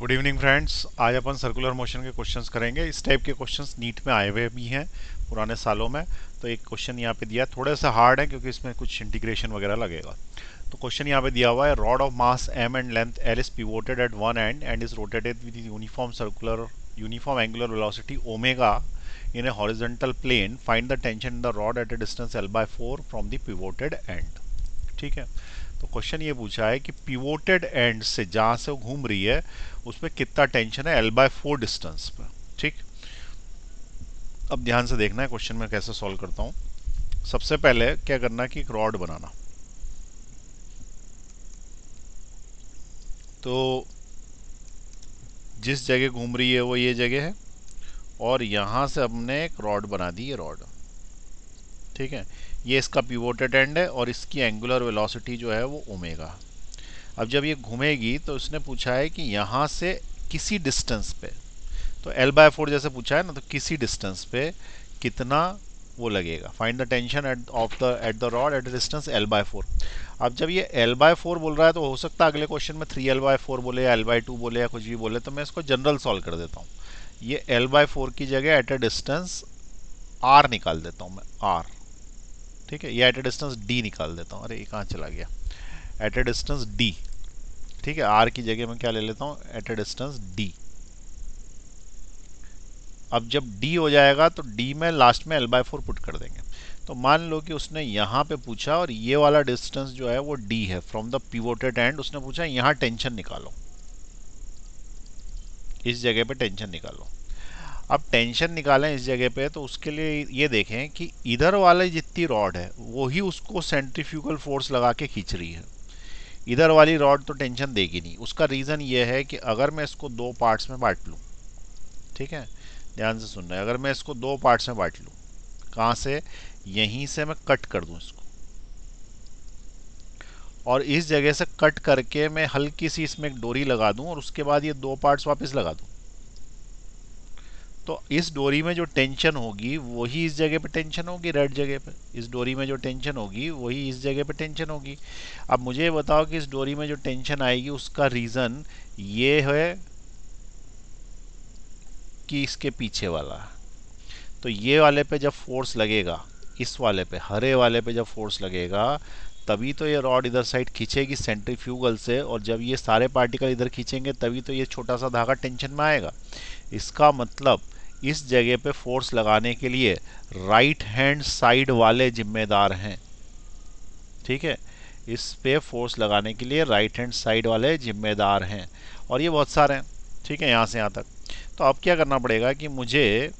Good evening friends. आज अपन circular motion के questions करेंगे। इस टाइप के क्वेश्चंस नीट में आए हुए भी हैं पुराने सालों में। तो एक क्वेश्चन यहाँ पे दिया, थोड़ा सा हार्ड है क्योंकि इसमें कुछ इंटीग्रेशन वगैरह लगेगा। तो क्वेश्चन यहाँ पे दिया हुआ है, rod of mass m and length l is pivoted at one end is rotated with uniform angular velocity omega in a horizontal plane. Find the tension in the rod at a distance l by 4 from the pivoted end. ठीक है। तो question ये पूछा है कि pivoted and से जहां से वो घूम रही है उसमें कितना टेंशन है l/4 डिस्टेंस पर। ठीक। अब ध्यान से देखना है क्वेश्चन में कैसे सॉल्व करता हूं। सबसे पहले क्या करना है कि एक रॉड बनाना। तो जिस जगह घूम रही है वो ये जगह है और यहां से हमने एक रॉड बना दी, ये रॉड। ठीक है। ये इसका पिवोटेड एंड है और इसकी एंगुलर वेलोसिटी जो है वो ओमेगा। अब जब ये घूमेगी तो उसने पूछा है कि यहाँ से किसी डिस्टेंस पे, तो l/4 जैसे पूछा है ना, तो किसी डिस्टेंस पे कितना वो लगेगा। Find the tension at the rod at the distance l/4। अब जब ये l/4 बोल रहा है तो हो सकता है अगले क्वेश्चन में 3l/4 बोले या l/2 बोले या कुछ भी बोले, तो मैं इसको जनरल सॉल्व कर देता हूँ। ये l/4 की जगह एट अ डिस्टेंस r निकाल देता हूँ मैं, r। ठीक है। ये एट अ डिस्टेंस d निकाल देता हूँ। अरे ये कहाँ चला गया, एट अ डिस्टेंस d। ठीक है। आर की जगह मैं क्या ले लेता हूँ, एट अ डिस्टेंस डी। अब जब डी हो जाएगा तो डी में लास्ट में l/4 पुट कर देंगे। तो मान लो कि उसने यहाँ पे पूछा और ये वाला डिस्टेंस जो है वो डी है फ्रॉम द पिवोटेड एंड। उसने पूछा यहाँ टेंशन निकालो, इस जगह पे टेंशन निकालो। अब टेंशन निकालें इस जगह पे, तो उसके लिए ये देखें कि इधर वाले जितनी रॉड है वही उसको सेंट्रीफ्यूगल फोर्स लगा के खींच रही है। इधर वाली रॉड तो टेंशन देगी नहीं। उसका रीज़न ये है कि अगर मैं इसको दो पार्ट्स में बांट लूँ, ठीक है, ध्यान से सुनना है, अगर मैं इसको दो पार्ट्स में बांट लूँ, कहाँ से, यहीं से मैं कट कर दूँ इसको और इस जगह से कट करके मैं हल्की सी इसमें एक डोरी लगा दूँ और उसके बाद ये दो पार्ट्स वापस लगा दूँ, तो इस डोरी में जो टेंशन होगी वही इस जगह पे टेंशन होगी, रेड जगह पे। इस डोरी में जो टेंशन होगी वही इस जगह पे टेंशन होगी। अब मुझे बताओ कि इस डोरी में जो टेंशन आएगी उसका रीज़न ये है कि इसके पीछे वाला। तो ये वाले पे जब फोर्स लगेगा, इस वाले पे, हरे वाले पे जब फोर्स लगेगा, तभी तो ये रॉड इधर साइड खींचेगी सेंट्रीफ्यूगल से, और जब ये सारे पार्टिकल इधर खींचेंगे तभी तो ये छोटा सा धागा टेंशन में आएगा। इसका मतलब इस जगह पे फोर्स लगाने के लिए राइट हैंड साइड वाले जिम्मेदार हैं। ठीक है। इस पे फोर्स लगाने के लिए राइट हैंड साइड वाले जिम्मेदार हैं और ये बहुत सारे हैं। ठीक है, यहाँ से यहाँ तक। तो अब क्या करना पड़ेगा कि मुझे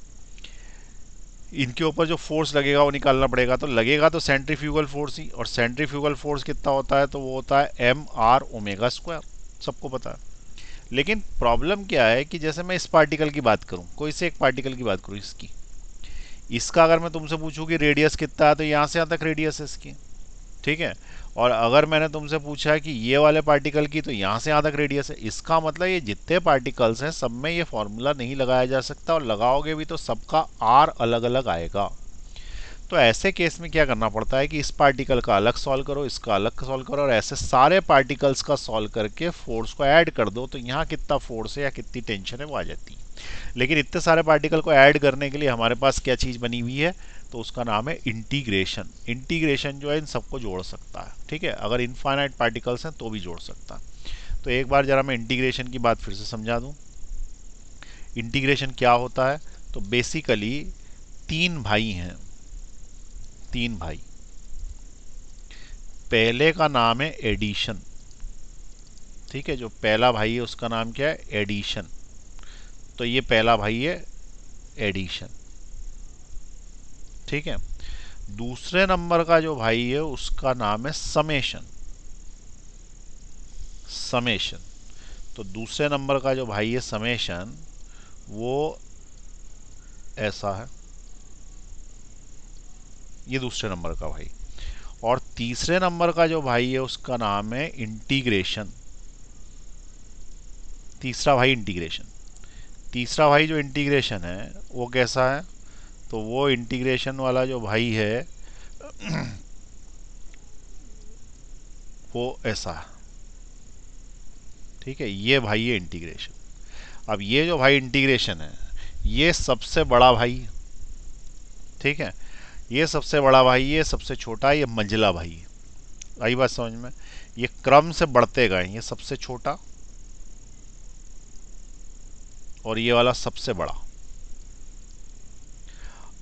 इनके ऊपर जो फोर्स लगेगा वो निकालना पड़ेगा। तो लगेगा तो सेंट्रीफ्यूगल फोर्स ही, और सेंट्रीफ्यूगल फोर्स कितना होता है, तो वो होता है mr⍵²। सबको पता है। लेकिन प्रॉब्लम क्या है कि जैसे मैं इस पार्टिकल की बात करूं, कोई से एक पार्टिकल की बात करूं, इसकी, इसका अगर मैं तुमसे पूछूं कि रेडियस कितना है, तो यहां से यहां तक रेडियस है इसकी। ठीक है। और अगर मैंने तुमसे पूछा कि ये वाले पार्टिकल की, तो यहां से यहां तक रेडियस है। इसका मतलब ये जितने पार्टिकल्स हैं सब में ये फॉर्मूला नहीं लगाया जा सकता, और लगाओगे भी तो सबका आर अलग अलग आएगा। तो ऐसे केस में क्या करना पड़ता है कि इस पार्टिकल का अलग सॉल्व करो, इसका अलग सॉल्व करो, और ऐसे सारे पार्टिकल्स का सॉल्व करके फोर्स को ऐड कर दो, तो यहाँ कितना फोर्स है या कितनी टेंशन है वो आ जाती है। लेकिन इतने सारे पार्टिकल को ऐड करने के लिए हमारे पास क्या चीज़ बनी हुई है, तो उसका नाम है इंटीग्रेशन। इंटीग्रेशन जो है इन सबको जोड़ सकता है। ठीक है। अगर इनफाइनाइट पार्टिकल्स हैं तो भी जोड़ सकता है। तो एक बार जरा मैं इंटीग्रेशन की बात फिर से समझा दूं। इंटीग्रेशन क्या होता है, तो बेसिकली तीन भाई हैं, तीन भाई। पहले का नाम है एडिशन। ठीक है। जो पहला भाई है उसका नाम क्या है, एडिशन। तो ये पहला भाई है एडिशन। ठीक है। दूसरे नंबर का जो भाई है उसका नाम है समेशन। समेशन। तो दूसरे नंबर का जो भाई है समेशन, वो ऐसा है, ये दूसरे नंबर का भाई। और तीसरे नंबर का जो भाई है उसका नाम है इंटीग्रेशन। तीसरा भाई इंटीग्रेशन। तीसरा भाई जो इंटीग्रेशन है वो कैसा है, तो वो इंटीग्रेशन वाला जो भाई है वो ऐसा। ठीक है। ये भाई है इंटीग्रेशन। अब ये जो भाई इंटीग्रेशन है ये सबसे बड़ा भाई, ठीक है, ये सबसे बड़ा भाई, ये सबसे छोटा, ये मंझला भाई। आई बात समझ में? ये क्रम से बढ़ते गए, ये सबसे छोटा और ये वाला सबसे बड़ा।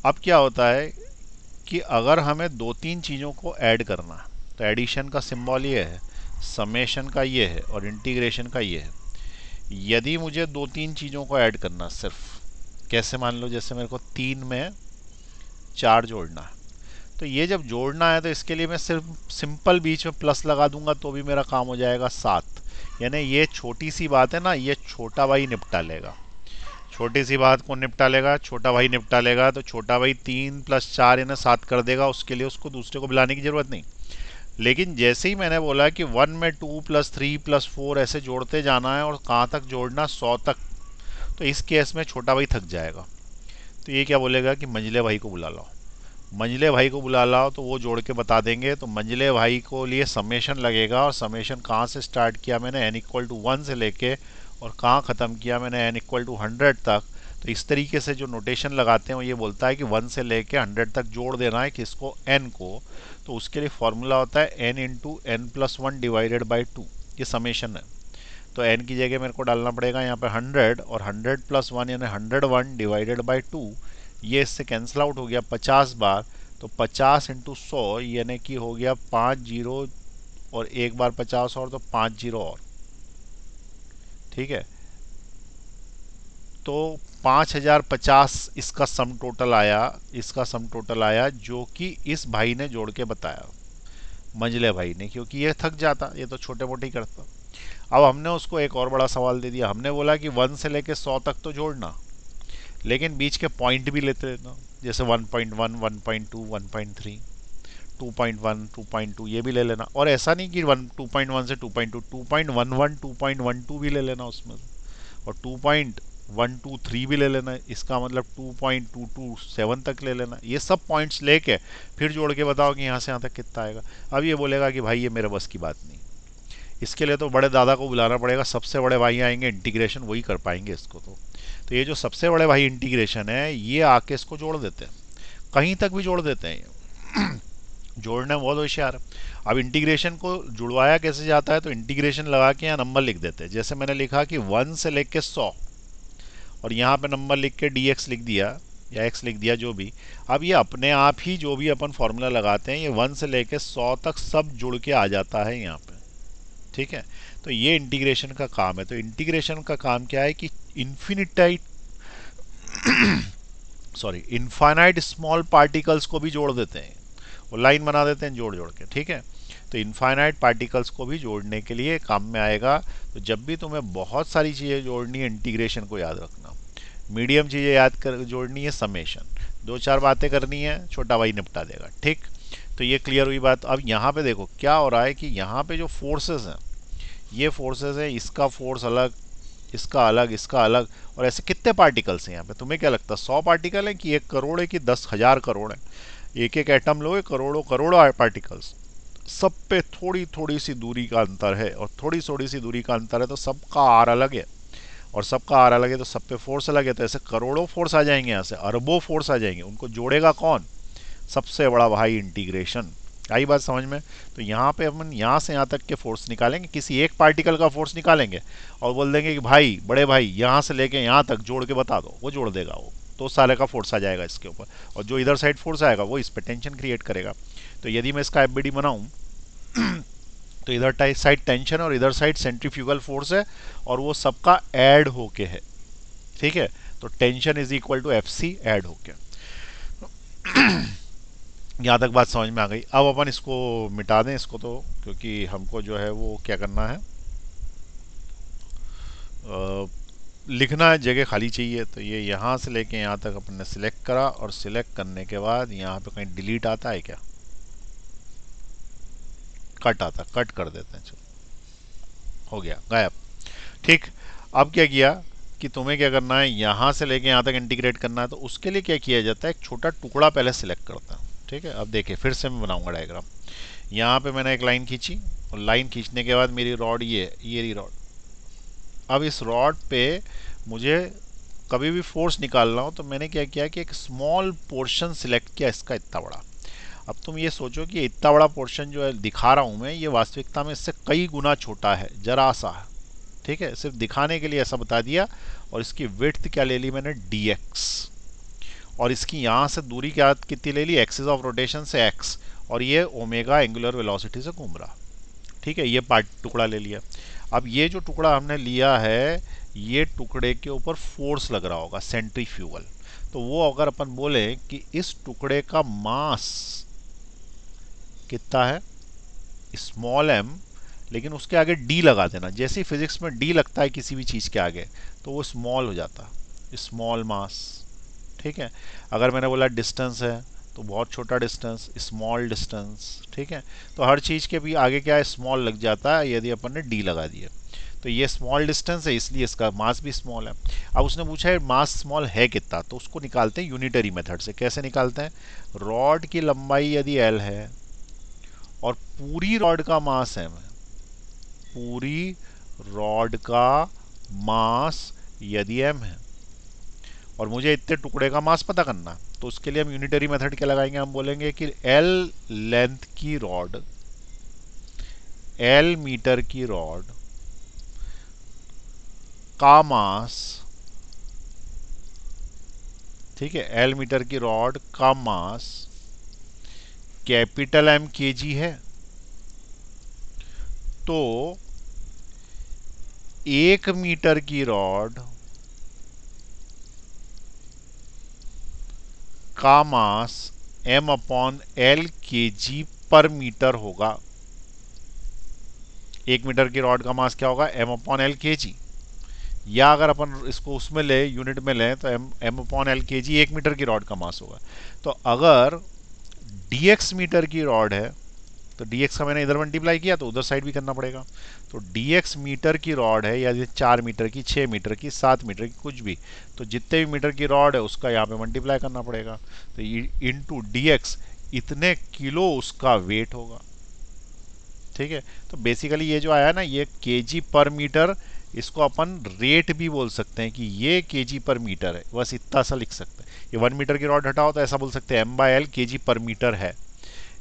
अब क्या होता है कि अगर हमें दो तीन चीज़ों को ऐड करना है तो एडिशन का सिंबल ये है, समेशन का ये है और इंटीग्रेशन का ये है। यदि मुझे दो तीन चीज़ों को ऐड करना सिर्फ, कैसे, मान लो जैसे मेरे को 3 में 4 जोड़ना है, तो ये जब जोड़ना है तो इसके लिए मैं सिर्फ सिंपल बीच में प्लस लगा दूंगा तो भी मेरा काम हो जाएगा 7। यानी ये छोटी सी बात है ना, ये छोटा भाई निपटा लेगा। छोटी सी बात को निपटा लेगा, छोटा भाई निपटा लेगा। तो छोटा भाई 3 + 4 यानी 7 कर देगा, उसके लिए उसको दूसरे को बुलाने की ज़रूरत नहीं। लेकिन जैसे ही मैंने बोला कि 1 में 2 + 3 + 4 ऐसे जोड़ते जाना है और कहाँ तक जोड़ना, 100 तक, तो इस केस में छोटा भाई थक जाएगा। तो ये क्या बोलेगा कि मंझले भाई को बुला लाओ। मंझले भाई को बुला लाओ तो वो जोड़ के बता देंगे। तो मंझले भाई को लिए समेशन लगेगा, और समेशन कहाँ से स्टार्ट किया मैंने, n = 1 से लेके, और कहाँ ख़त्म किया मैंने, n = 100 तक। तो इस तरीके से जो नोटेशन लगाते हैं वो ये बोलता है कि 1 से लेके 100 तक जोड़ देना है किसको, n को। तो उसके लिए फॉर्मूला होता है n × n+1 / 2। ये समेशन है। तो n की जगह मेरे को डालना पड़ेगा यहाँ पे 100, और 100 + 1 यानी 101 / 2। ये इससे कैंसिल आउट हो गया 50 बार। तो 50 × 100 यानी कि हो गया 5 जीरो, और एक बार 50 और, तो 5 जीरो और, ठीक है। तो 5050 इसका सम टोटल आया, इसका सम टोटल आया, जो कि इस भाई ने जोड़ के बताया, मंझले भाई ने, क्योंकि ये थक जाता, ये तो छोटे मोटे ही करता। अब हमने उसको एक और बड़ा सवाल दे दिया। हमने बोला कि 1 से लेके 100 तक तो जोड़ना, लेकिन बीच के पॉइंट भी लेते रहना, जैसे 1.1, 1.2, 1.3, 2.1, 2.2 ये भी ले लेना। और ऐसा नहीं कि 2.1 से 2.2, 2.11, 2.12 भी ले लेना उसमें से, और 2.123 भी ले लेना। इसका मतलब 2.227 तक ले लेना। ये सब पॉइंट्स लेके फिर जोड़ के बताओ कि यहाँ से यहाँ तक कितना आएगा। अब ये बोलेगा कि भाई ये मेरे बस की बात नहीं, इसके लिए तो बड़े दादा को बुलाना पड़ेगा, सबसे बड़े भाई आएंगे, इंटीग्रेशन वही कर पाएंगे इसको। तो ये जो सबसे बड़े भाई इंटीग्रेशन है, ये आके इसको जोड़ देते हैं, कहीं तक भी जोड़ देते हैं ये। जोड़ने में बहुत होशियार है। अब इंटीग्रेशन को जुड़वाया कैसे जाता है, तो इंटीग्रेशन लगा के यहाँ नंबर लिख देते हैं। जैसे मैंने लिखा कि 1 से लेके 100, और यहाँ पे नंबर लिख के dx लिख दिया या x लिख दिया, जो भी। अब ये अपने आप ही जो भी अपन फॉर्मूला लगाते हैं, ये 1 से लेके 100 तक सब जुड़ के आ जाता है यहाँ पे, ठीक है। तो ये इंटीग्रेशन का काम है। तो इंटीग्रेशन का काम क्या है कि इन्फिनिटाइट इनफाइनाइट स्मॉल पार्टिकल्स को भी जोड़ देते हैं, वो लाइन बना देते हैं जोड़ जोड़ के, ठीक है। तो इनफाइनाइट पार्टिकल्स को भी जोड़ने के लिए काम में आएगा। तो जब भी तुम्हें बहुत सारी चीज़ें जोड़नी है, इंटीग्रेशन को याद रखना। मीडियम चीज़ें याद कर जोड़नी है, समेशन, 2-4 बातें करनी है, छोटा भाई निपटा देगा, ठीक। तो ये क्लियर हुई बात। अब यहाँ पे देखो क्या हो रहा है कि यहाँ पे जो फोर्सेस हैं, ये फोर्सेस है, इसका फोर्स अलग, इसका अलग, इसका अलग, और ऐसे कितने पार्टिकल्स हैं यहाँ पे, तुम्हें क्या लगता है 100 पार्टिकल है कि 1 करोड़ है कि 10,000 करोड़ है? एक एक एटम लोगे, करोड़ों करोड़ों पार्टिकल्स, सब पे थोड़ी थोड़ी सी दूरी का अंतर है, और थोड़ी थोड़ी सी दूरी का अंतर है तो सबका आर अलग है, और सबका आर अलग है तो सब पे फोर्स अलग है। तो ऐसे करोड़ों फोर्स आ जाएंगे, यहाँ से अरबों फोर्स आ जाएंगे। उनको जोड़ेगा कौन? सबसे बड़ा भाई इंटीग्रेशन। आई बात समझ में? तो यहाँ पे अपन यहाँ से यहाँ तक के फोर्स निकालेंगे, किसी एक पार्टिकल का फोर्स निकालेंगे और बोल देंगे कि भाई बड़े भाई यहाँ से लेके यहाँ तक जोड़ के बता दो, वो जोड़ देगा। वो तो साले का फोर्स आ जाएगा इसके ऊपर, और जो इधर साइड फोर्स आएगा वो इस पर टेंशन क्रिएट करेगा। तो यदि मैं इसका एफबीडी बनाऊँ तो इधर साइड टेंशन और इधर साइड सेंट्रीफ्यूगल फोर्स है, और वो सबका ऐड होके है, ठीक है। तो tension is equal to FC add होके। यहाँ तक बात समझ में आ गई। अब अपन इसको मिटा दें इसको, तो क्योंकि हमको जो है वो क्या करना है, लिखना है, जगह खाली चाहिए। तो ये यहाँ से लेके यहाँ तक अपन ने सिलेक्ट करा, और सिलेक्ट करने के बाद यहाँ पे कहीं डिलीट आता है क्या, कट आता, कट कर देते हैं, चलो हो गया गायब, ठीक। अब क्या किया कि तुम्हें क्या करना है, यहाँ से लेके यहाँ तक इंटीग्रेट करना है। तो उसके लिए क्या किया जाता है, एक छोटा टुकड़ा पहले सिलेक्ट करता है, ठीक है। अब देखिए फिर से मैं बनाऊंगा डायग्राम। यहाँ पे मैंने एक लाइन खींची, और लाइन खींचने के बाद मेरी रॉड ये रही रॉड। अब इस रॉड पे मुझे कभी भी फोर्स निकालना हो तो मैंने क्या किया कि एक स्मॉल पोर्शन सिलेक्ट किया इसका इतना बड़ा। अब तुम ये सोचो कि इतना बड़ा पोर्शन जो है दिखा रहा हूँ मैं, ये वास्तविकता में इससे कई गुना छोटा है, जरा सा है। ठीक है, सिर्फ दिखाने के लिए ऐसा बता दिया। और इसकी विड्थ क्या ले ली मैंने, dx। और इसकी यहाँ से दूरी क्या कितनी ले ली, एक्सिस ऑफ रोटेशन से x। और ये ओमेगा एंगुलर वेलोसिटी से घूम रहा। ठीक है, ये पार्ट टुकड़ा ले लिया। अब ये जो टुकड़ा हमने लिया है, ये टुकड़े के ऊपर फोर्स लग रहा होगा, सेंट्रीफ्यूगल। तो वो अगर अपन बोले कि इस टुकड़े का मास कितना है, स्मॉल m, लेकिन उसके आगे d लगा देना। जैसे ही फिजिक्स में d लगता है किसी भी चीज़ के आगे तो वो स्मॉल हो जाता, स्मॉल मास। ठीक है, अगर मैंने बोला डिस्टेंस है तो बहुत छोटा डिस्टेंस, स्मॉल डिस्टेंस। ठीक है, तो हर चीज़ के भी आगे क्या है, स्मॉल लग जाता है यदि अपन ने डी लगा दिया। तो ये स्मॉल डिस्टेंस है इसलिए इसका मास भी स्मॉल है। अब उसने पूछा है मास स्मॉल है कितना, तो उसको निकालते हैं यूनिटरी मेथड से। कैसे निकालते हैं, रॉड की लंबाई यदि एल है और पूरी रॉड का मास है, पूरी रॉड का मास यदि एम है और मुझे इतने टुकड़े का मास पता करना, तो उसके लिए हम यूनिटरी मेथड क्या लगाएंगे, हम बोलेंगे कि एल लेंथ की रॉड, एल मीटर की रॉड का मास, ठीक है, एल मीटर की रॉड का मास कैपिटल एम केजी है, तो 1 मीटर की रॉड का मास m अपॉन एल के जी पर मीटर होगा। 1 मीटर की रॉड का मास क्या होगा, m अपॉन एल के जी। या अगर अपन इसको उसमें ले, यूनिट में लें, तो m अपॉन एल के जी 1 मीटर की रॉड का मास होगा। तो अगर dx मीटर की रॉड है तो dx का मैंने इधर मल्टीप्लाई किया तो उधर साइड भी करना पड़ेगा। तो dx मीटर की रॉड है, या 4 मीटर की, 6 मीटर की, 7 मीटर की, कुछ भी, तो जितने भी मीटर की रॉड है उसका यहाँ पे मल्टीप्लाई करना पड़ेगा। तो इंटू dx, इतने किलो उसका वेट होगा। ठीक है, तो बेसिकली ये जो आया ना, ये केजी पर मीटर, इसको अपन रेट भी बोल सकते हैं कि ये केजी पर मीटर है, बस इतना सा लिख सकते हैं। ये 1 मीटर की रॉड हटाओ तो ऐसा बोल सकते हैं m/l केजी पर मीटर है।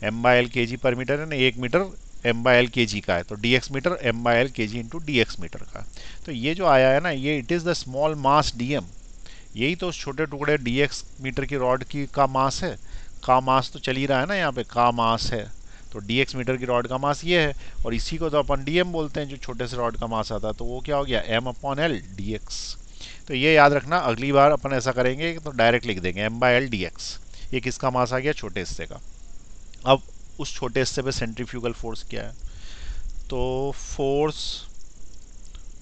m/l केजी पर मीटर है ना, 1 मीटर m/l केजी का है, तो dx metre m/l KG into dx metre का। तो ये जो आया है ना, ये it is the small mass dm। यही तो उस छोटे टुकड़े dx मीटर की रॉड की का मास है। का मास तो चल ही रहा है ना यहाँ पे, का मास है, तो dx मीटर की रॉड का मास ये है। और इसी को तो अपन dm बोलते हैं, जो छोटे से रॉड का मास आता है, तो वो क्या हो गया, m अपॉन एल dx। तो ये याद रखना, अगली बार अपन ऐसा करेंगे तो डायरेक्ट लिख देंगे m/l dx। ये किसका मास आ गया, छोटे हिस्से का। अब उस छोटे हिस्से पे सेंट्रीफ्यूगल फोर्स क्या है, तो force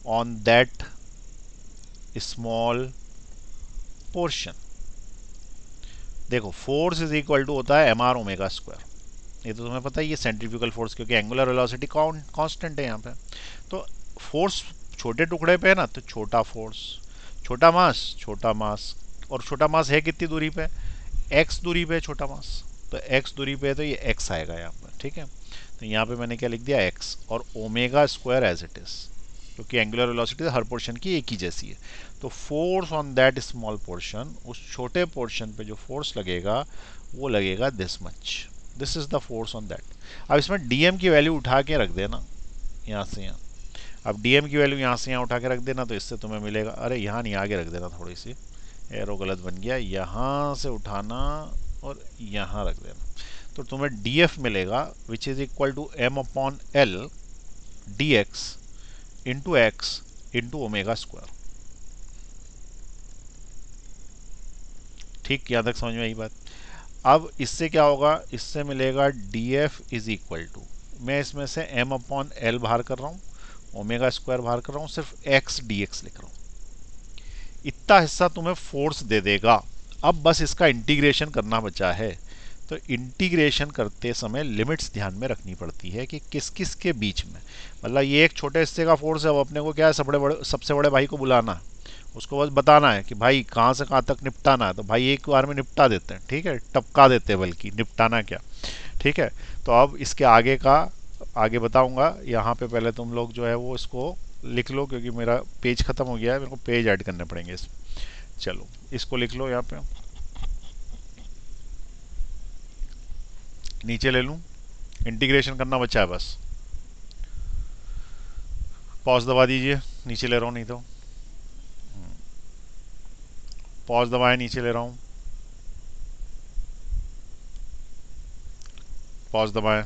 on that small portion, देखो फोर्स इज इक्वल टू होता है mr ओमेगा स्क्वायर। ये तो तुम्हें पता ही है, सेंट्रीफ्यूगल फोर्स, क्योंकि एंगुलर वेलोसिटी कांस्टेंट है यहाँ पे। तो फोर्स छोटे टुकड़े पे है ना, तो छोटा फोर्स, छोटा मास, और छोटा मास है कितनी दूरी पे, x दूरी पे छोटा मास, तो x दूरी पे है तो ये x आएगा यहाँ पर। ठीक है, तो यहाँ पे मैंने क्या लिख दिया, x, और omega square as it is, क्योंकि एंगुलर वेलोसिटी हर पोर्शन की एक ही जैसी है। तो force on that small portion, उस छोटे पोर्शन पे जो फोर्स लगेगा वो लगेगा this much, this is the force on that. अब इसमें dm की वैल्यू उठा के रख देना यहाँ से यहाँ। अब dm की वैल्यू यहाँ से यहाँ उठा के रख देना, तो इससे तुम्हें मिलेगा, अरे यहाँ नहीं, आगे रख देना, थोड़ी सी एरो गलत बन गया, यहाँ से उठाना और यहाँ रख देना, तो तुम्हें df मिलेगा which is equal to m upon L dx into X into omega square. ठीक, यहाँ तक समझ में आई बात। अब इससे क्या होगा, इससे मिलेगा df इज इक्वल टू, मैं इसमें से m अपॉन एल बाहर कर रहा हूँ, ओमेगा स्क्वायर बाहर कर रहा हूँ, सिर्फ x dx लिख रहा हूँ। इतना हिस्सा तुम्हें फोर्स दे देगा। अब बस इसका इंटीग्रेशन करना बचा है। तो इंटीग्रेशन करते समय लिमिट्स ध्यान में रखनी पड़ती है कि किस किस के बीच में, मतलब ये एक छोटे हिस्से का फोर्स है, अब अपने को क्या है, सबसे बड़े भाई को बुलाना है, उसको बस बताना है कि भाई कहाँ से कहाँ तक निपटाना है, तो भाई एक बार में निपटा देते हैं। ठीक है, टपका देते हैं, बल्कि निपटाना क्या। ठीक है, तो अब इसके आगे का आगे बताऊंगा। यहाँ पे पहले तुम लोग जो है वो इसको लिख लो क्योंकि मेरा पेज ख़त्म हो गया है, मेरे को पेज ऐड करने पड़ेंगे इसमें। चलो इसको लिख लो यहाँ पे, नीचे ले लूँ, इंटीग्रेशन करना बचा है बस। पॉज दबा दीजिए, नीचे ले रहा हूँ नहीं तो, पॉज दबाए नीचे ले रहा हूँ, पॉज दबाएं।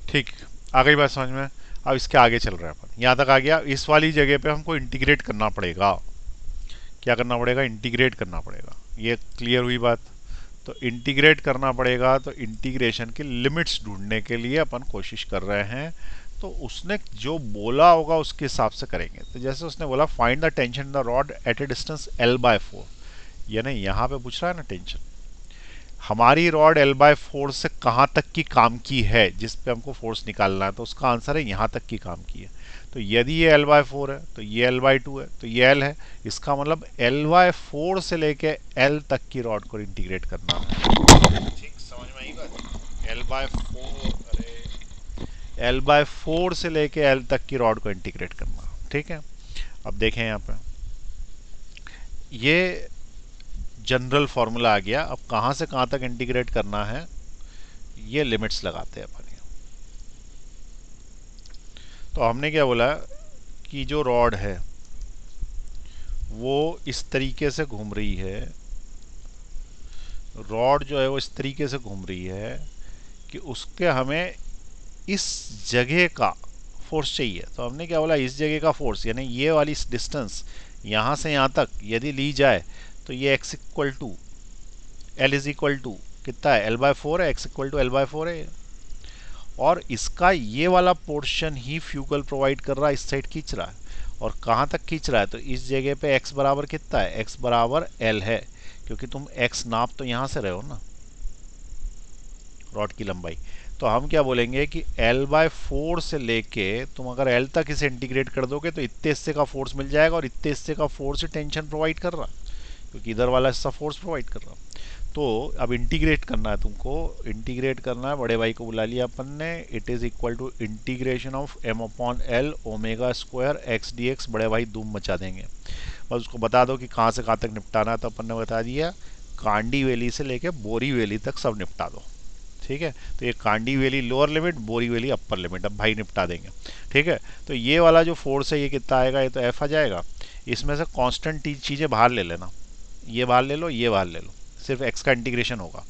ठीक, आ गई बात समझ में। अब इसके आगे चल रहे हैं अपन, यहाँ तक आ गया। इस वाली जगह पे हमको इंटीग्रेट करना पड़ेगा। क्या करना पड़ेगा? इंटीग्रेट करना पड़ेगा। ये क्लियर हुई बात? तो इंटीग्रेट करना पड़ेगा, तो इंटीग्रेशन की लिमिट्स ढूंढने के लिए अपन कोशिश कर रहे हैं। तो उसने जो बोला होगा उसके हिसाब से करेंगे। तो जैसे उसने बोला find the tension the rod at a distance L/4, यानी यहाँ पे पूछ रहा है ना टेंशन, हमारी रॉड L/4 से कहाँ तक की काम की है, जिस पे हमको फोर्स निकालना है, तो उसका आंसर है यहाँ तक की काम की है। तो यदि ये L/4 है तो ये L/2 है, तो ये L है। इसका मतलब L/4 से लेके L तक की रॉड को इंटीग्रेट करना है। ठीक, समझ में आई बात? L/4, अरे L/4 से लेके L तक की रॉड को इंटीग्रेट करना। ठीक है, अब देखें यहाँ पे, ये जनरल फॉर्मूला आ गया। अब कहाँ से कहाँ तक इंटीग्रेट करना है ये लिमिट्स लगाते हैं अपन। तो हमने क्या बोला कि जो रॉड है वो इस तरीके से घूम रही है, रॉड जो है वो इस तरीके से घूम रही है कि उसके हमें इस जगह का फोर्स चाहिए। तो हमने क्या बोला, इस जगह का फोर्स यानी ये वाली डिस्टेंस यहाँ से यहाँ तक यदि ली जाए तो ये x equal to L is equal to कितना है, L/4 है, x इक्वल टू L/4 है। और इसका ये वाला पोर्शन ही फ्यूगल प्रोवाइड कर रहा है, इस साइड खींच रहा है। और कहाँ तक खींच रहा है, तो इस जगह पे x बराबर कितना है, x बराबर L है, क्योंकि तुम x नाप तो यहाँ से रहे हो ना, रॉड की लंबाई। तो हम क्या बोलेंगे कि L/4 से लेके तुम अगर L तक इसे इंटीग्रेट कर दोगे तो इतने हिस्से का फोर्स मिल जाएगा, और इतने हिस्से का फोर्स टेंशन प्रोवाइड कर रहा, क्योंकि इधर वाला हिस्सा फोर्स प्रोवाइड कर रहा। तो अब इंटीग्रेट करना है तुमको, इंटीग्रेट करना है, बड़े भाई को बुला लिया अपन ने। It is equal to integration of m/L omega square x/dx। बड़े भाई धूम मचा देंगे। बस उसको बता दो कि कहाँ से कहाँ तक निपटाना है। तो अपन ने बता दिया कांडी वैली से लेके बोरी वैली तक सब निपटा दो। ठीक है, तो ये कांडी वैली लोअर लिमिट, बोरी वैली अपर लिमिट, अब भाई निपटा देंगे। ठीक है, तो ये वाला जो फोर्स है ये कितना आएगा, ये तो एफ आ जाएगा। इसमें से कांस्टेंट चीज़ें बाहर ले लेना, ये बाहर ले लो, ये बाहर ले लो, सिर्फ एक्स का इंटीग्रेशन होगा।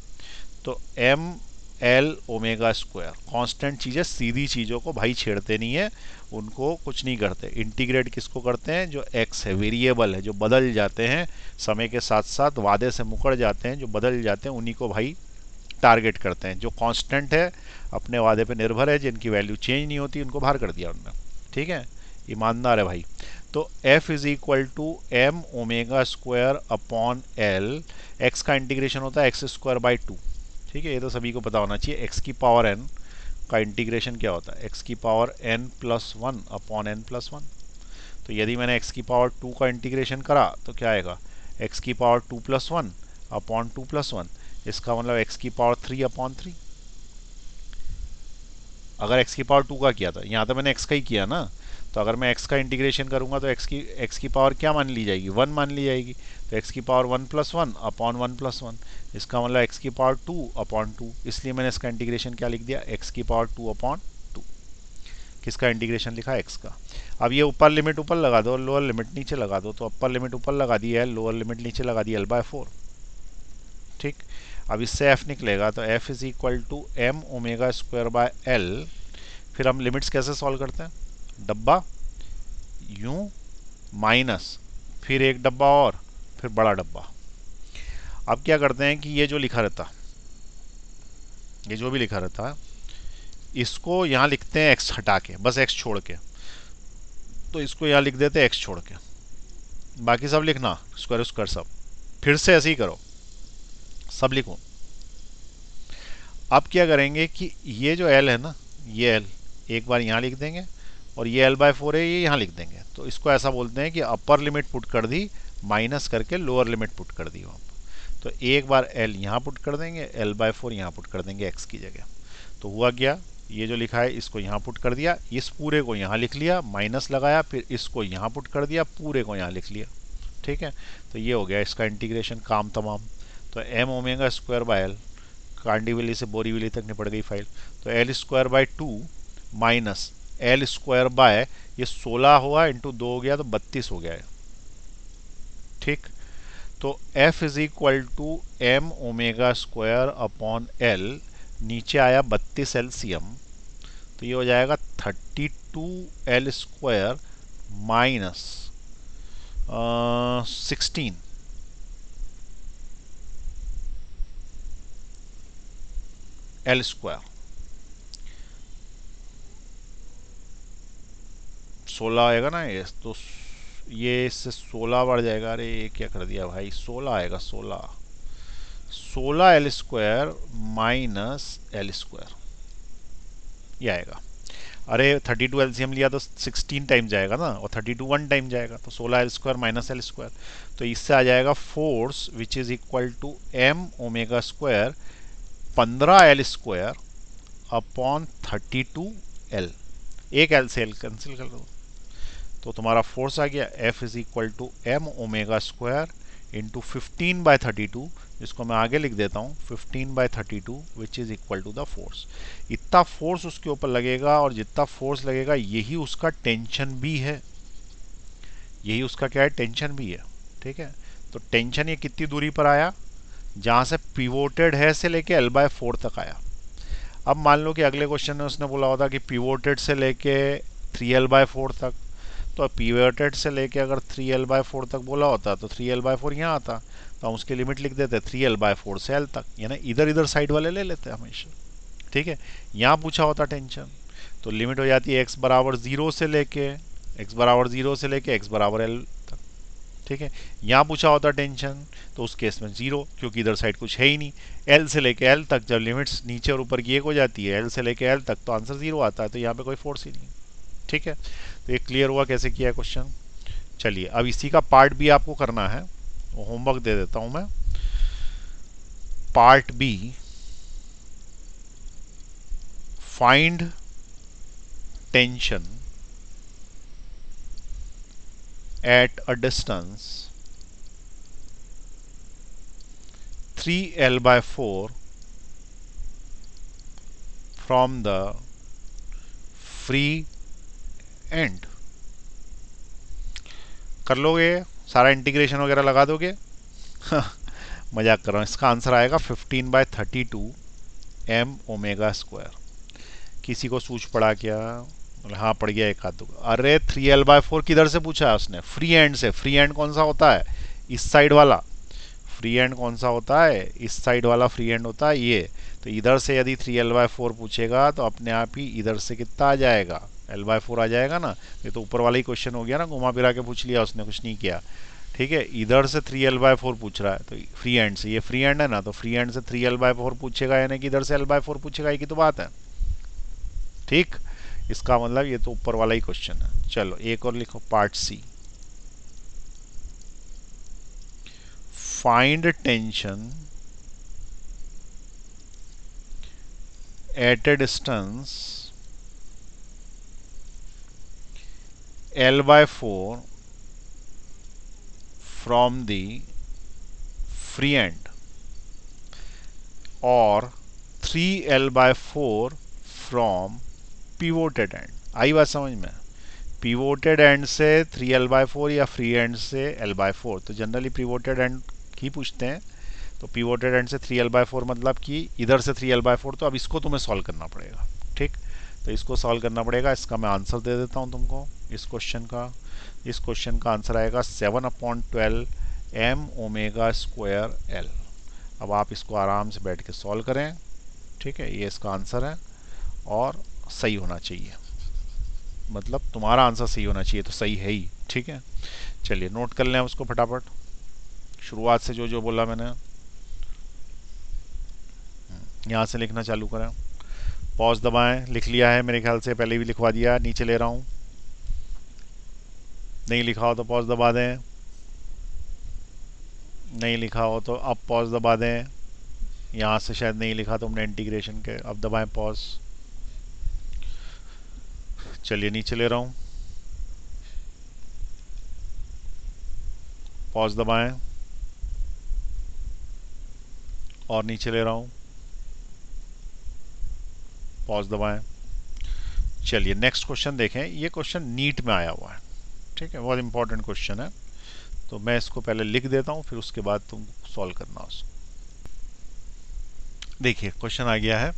तो M L omega square, constant चीज़ें, सीधी चीज़ों को भाई छेड़ते नहीं है, उनको कुछ नहीं करते। इंटीग्रेट किसको करते हैं, जो एक्स है, वेरिएबल है, जो बदल जाते हैं समय के साथ साथ, वादे से मुकर जाते हैं, जो बदल जाते हैं उन्हीं को भाई टारगेट करते हैं। जो कांस्टेंट है, अपने वादे पे निर्भर है, जिनकी वैल्यू चेंज नहीं होती, उनको बाहर कर दिया उन्होंने। ठीक है, ईमानदार है भाई। तो F is equal to M omega square upon L, X का इंटीग्रेशन होता है एक्स स्क्वायर बाई 2। ठीक है, ये तो सभी को पता होना चाहिए। एक्स की पावर n का इंटीग्रेशन क्या होता है, एक्स की पावर n+1 अपॉन n+1। तो यदि मैंने एक्स की पावर 2 का इंटीग्रेशन करा तो क्या आएगा, एक्स की पावर 2+1 अपॉन 2+1। इसका मतलब एक्स की पावर 3 अपॉन 3। अगर एक्स की पावर 2 का किया था, यहाँ तो मैंने एक्स का ही किया ना, तो अगर मैं एक्स का इंटीग्रेशन करूंगा तो एक्स की पावर क्या मान ली जाएगी, 1 मान ली जाएगी। तो एक्स की पावर 1+1 अपॉन 1+1, इसका मतलब एक्स की पावर 2 अपॉन 2। इसलिए मैंने इसका इंटीग्रेशन क्या लिख दिया, एक्स की पावर 2 अपॉन 2। किसका इंटीग्रेशन लिखा, एक्स का। अब ये ऊपर लिमिट ऊपर लगा दो, लोअर लिमिट नीचे लगा दो। तो अपर लिमिट ऊपर लगा दी है, लोअर लिमिट नीचे लगा दी L/4। ठीक, अब इससे f निकलेगा, तो f is equal to M omega square by L. फिर हम लिमिट्स कैसे सॉल्व करते हैं, डब्बा यूं माइनस, फिर एक डब्बा और, फिर बड़ा डब्बा। अब क्या करते हैं कि ये जो लिखा रहता, ये जो भी लिखा रहता है, इसको यहाँ लिखते हैं x हटा के, बस x छोड़ के। तो इसको यहाँ लिख देते हैं x छोड़ के। बाकी सब लिखना, स्क्वायर स्क्वायर सब फिर से ऐसे ही करो, सब लिखो। अब क्या करेंगे कि ये जो एल है ना, ये एल एक बार यहाँ लिख देंगे, और ये L/4 है ये यहाँ लिख देंगे। तो इसको ऐसा बोलते हैं कि अपर लिमिट पुट कर दी, माइनस करके लोअर लिमिट पुट कर दी वहाँ पर। तो एक बार L यहाँ पुट कर देंगे, L/4 यहाँ पुट कर देंगे x की जगह। तो हुआ क्या, ये जो लिखा है इसको यहाँ पुट कर दिया, इस पूरे को यहाँ लिख लिया, माइनस लगाया, फिर इसको यहाँ पुट कर दिया, पूरे को यहाँ लिख लिया। ठीक है, तो ये हो गया इसका इंटीग्रेशन, काम तमाम। तो M omega square by L, Kandivali से बोरीवली तक निपट गई फाइल। तो L square by 2 minus L square by, ये 16 हुआ इंटू 2 हो गया तो 32 हो गया है। ठीक, तो F is equal to M omega square upon L, नीचे आया 32 LCM, तो ये हो जाएगा 32 L square minus 16 L square, 16 आएगा ना ये तो, ये इससे 16 बढ़ जाएगा। अरे ये क्या कर दिया भाई, 16 आएगा, 16 L square minus L square, ये आएगा। अरे 32 एलसीएम लिया तो 16 टाइम जाएगा ना, और 32 1 टाइम जाएगा, तो 16 L square minus L square. तो इससे आ जाएगा force which is equal to M omega square 15 L square upon 32 L. एक एल से एल कैंसिल कर दो, तो तुम्हारा फोर्स आ गया F is equal to M omega square into 15/32, जिसको मैं आगे लिख देता हूँ 15/32, which is equal to the force. इतना फोर्स उसके ऊपर लगेगा, और जितना फोर्स लगेगा यही उसका टेंशन भी है, यही उसका क्या है, टेंशन भी है। ठीक है, तो टेंशन ये कितनी दूरी पर आया, जहाँ से पिवोटेड है से लेके L/4 तक आया। अब मान लो कि अगले क्वेश्चन में उसने बोला होता कि पिवोटेड से लेके 3L/4 तक, तो पिवोटेड से लेके अगर 3L/4 तक बोला होता तो 3L/4 यहाँ आता, तो हम उसकी लिमिट लिख देते 3L/4 से L तक, यानी इधर इधर साइड वाले ले लेते हमेशा। ठीक है, यहाँ पूछा होता टेंशन, तो लिमिट हो जाती है x बराबर 0 से लेके, x बराबर L तक। ठीक है, यहाँ पूछा होता टेंशन, तो उस केस में 0, क्योंकि इधर साइड कुछ है ही नहीं। L से लेके L तक जब लिमिट्स नीचे और ऊपर की एक हो जाती है, L से लेके L तक, तो आंसर 0 आता है, तो यहाँ पे कोई फोर्स ही नहीं। ठीक है, तो ये क्लियर हुआ कैसे किया है क्वेश्चन। चलिए अब इसी का पार्ट बी आपको करना है, होमवर्क दे देता हूं मैं। Part B, find tension at a distance 3L/4 from the free end. कर लोगे, सारा इंटीग्रेशन वगैरह लगा दोगे? मजाक कर रहा हूँ। इसका आंसर आएगा 15/32 एम ओमेगा स्क्वायर। किसी को सूझ पड़ा क्या? हाँ पड़ गया एक हाथ। अरे 3L/4 किधर से पूछा है उसने? फ्री एंड से। फ्री एंड कौन सा होता है? इस साइड वाला। फ्री एंड कौन सा होता है? इस साइड वाला फ्री एंड होता है ये। तो इधर से यदि 3L/4 पूछेगा तो अपने आप ही इधर से कितना आ जाएगा? L/4 आ जाएगा ना। ये तो ऊपर वाला ही क्वेश्चन हो गया ना, घुमा फिरा के पूछ लिया उसने, कुछ नहीं किया। ठीक है, इधर से 3L/4 पूछ रहा है, तो फ्री एंड से, ये फ्री एंड है ना, तो फ्री एंड से 3L/4 पूछेगा, यानी कि इधर से L/4 पूछेगा, ये की तो बात है। ठीक, इसका मतलब ये तो ऊपर वाला ही क्वेश्चन है। चलो एक और लिखो, part C. Find tension at a distance L/4 from the free end or 3L/4 from pivoted end। आई बात समझ में? पिवोटेड एंड से 3L/4 या फ्री एंड से L/4, तो जनरली पिवोटेड एंड ही पूछते हैं। तो पिवोटेड एंड से 3L/4 मतलब कि इधर से 3L/4। तो अब इसको तुम्हें सॉल्व करना पड़ेगा। ठीक, तो इसको सॉल्व करना पड़ेगा। इसका मैं आंसर दे देता हूँ तुमको इस क्वेश्चन का। इस क्वेश्चन का आंसर आएगा 7/12 एम ओमेगा स्क्वायर एल। अब आप इसको आराम से बैठ के सॉल्व करें। ठीक है, ये इसका आंसर है, और सही होना चाहिए, मतलब तुम्हारा आंसर सही होना चाहिए, तो सही है ही। ठीक है, चलिए नोट कर लें उसको फटाफट, शुरुआत से जो जो बोला मैंने यहाँ से लिखना चालू करें। पॉज दबाएं, लिख लिया है मेरे ख्याल से, पहले भी लिखवा दिया, नीचे ले रहा हूँ। नहीं लिखा हो तो पॉज दबा दें, नहीं लिखा हो तो अब पॉज दबा दें। यहाँ से शायद नहीं लिखा तो हमने इंटीग्रेशन के, अब दबाएं पॉज। चलिए नीचे ले रहा हूँ, पॉज दबाएं और नीचे ले रहा हूँ, पॉज दबाएं। चलिए नेक्स्ट क्वेश्चन देखें, ये क्वेश्चन नीट में आया हुआ है, ठीक है, बहुत इंपॉर्टेंट क्वेश्चन है। तो मैं इसको पहले लिख देता हूँ, फिर उसके बाद तुम सॉल्व करना उसको। देखिए क्वेश्चन आ गया है,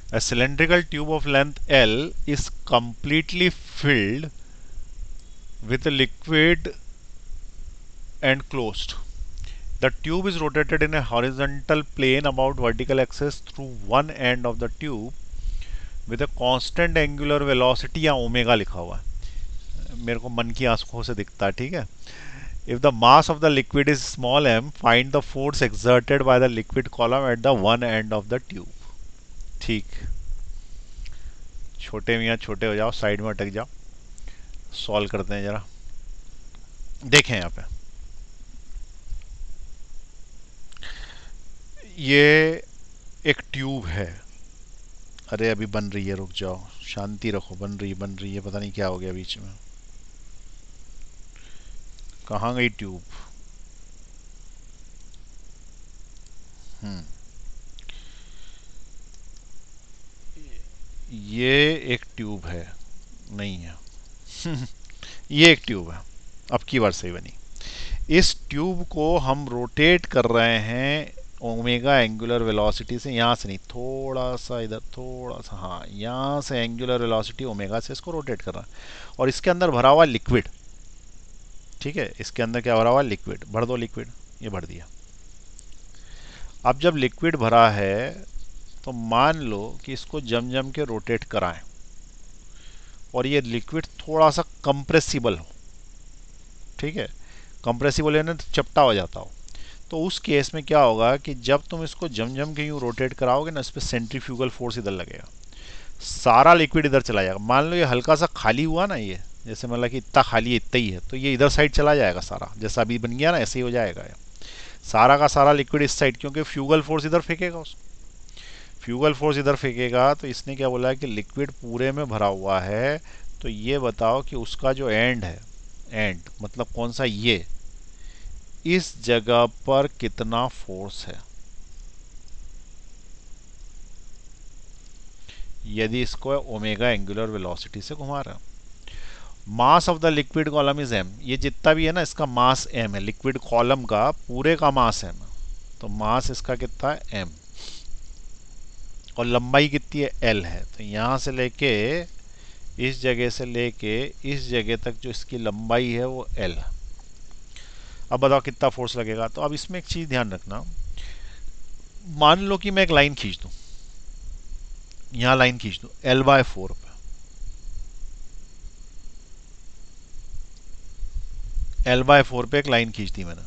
a cylindrical tube of length L is completely filled with a liquid and closed. The tube is rotated in a horizontal plane about vertical axis through one end of the tube with a constant angular velocity, या omega लिखा हुआ है, मेरे को मन की आंखों से दिखता है, ठीक है। If the mass of the liquid is small m, find the force exerted by the liquid column at the one end of the tube. ठीक, छोटे मियाँ छोटे हो जाओ, साइड में अटक जाओ, सॉल्व करते हैं जरा। देखें यहाँ पे, ये एक ट्यूब है, अरे अभी बन रही है, रुक जाओ, शांति रखो, बन रही है, पता नहीं क्या हो गया बीच में, कहाँ गई ट्यूब। ये एक ट्यूब है, नहीं है ये एक ट्यूब है, अब की बार सही बनी। इस ट्यूब को हम रोटेट कर रहे हैं ओमेगा एंगुलर वेलोसिटी से, यहाँ से नहीं, थोड़ा सा इधर, थोड़ा सा, हाँ यहाँ से एंगुलर वेलोसिटी ओमेगा से इसको रोटेट कर रहा है, और इसके अंदर भरा हुआ लिक्विड, ठीक है, इसके अंदर क्या भरा हुआ, लिक्विड, भर दो लिक्विड, ये भर दिया। अब जब लिक्विड भरा है तो मान लो कि इसको जम जम के रोटेट कराएं और ये लिक्विड थोड़ा सा कंप्रेसिबल हो, ठीक है, कंप्रेसिबल यानी चपटा हो जाता हो, तो उस केस में क्या होगा कि जब तुम इसको जम जम के यूँ रोटेट कराओगे ना, इस पर सेंट्रीफ्यूगल फोर्स इधर लगेगा, सारा लिक्विड इधर चला जाएगा। मान लो ये हल्का सा खाली हुआ ना, ये जैसे मतलब कि इतना खाली है, इतना ही है, तो ये इधर साइड चला जाएगा सारा, जैसा अभी बन गया ना ऐसे ही हो जाएगा ये सारा का सारा लिक्विड इस साइड, क्योंकि फ्यूगल फोर्स इधर फेंकेगा उसको, फ्यूगल फोर्स इधर फेंकेगा। तो इसने क्या बोला है कि लिक्विड पूरे में भरा हुआ है, तो ये बताओ कि उसका जो एंड है, एंड मतलब कौन सा, ये इस जगह पर कितना फोर्स है, यदि इसको ओमेगा एंगुलर वेलोसिटी से घुमा रहा है। Mass of the liquid column is m, ये जितना भी है ना इसका मास m है, लिक्विड कॉलम का पूरे का मास m है, तो मास इसका कितना है m, और लंबाई कितनी है l है, तो यहाँ से लेके इस जगह से लेके इस जगह तक जो इसकी लंबाई है वो l। अब बताओ कितना फोर्स लगेगा। तो अब इसमें एक चीज ध्यान रखना, मान लो कि मैं एक लाइन खींच दूं, यहां लाइन खींच दूं l/4 पे, l/4 पे एक लाइन खींच दी मैंने,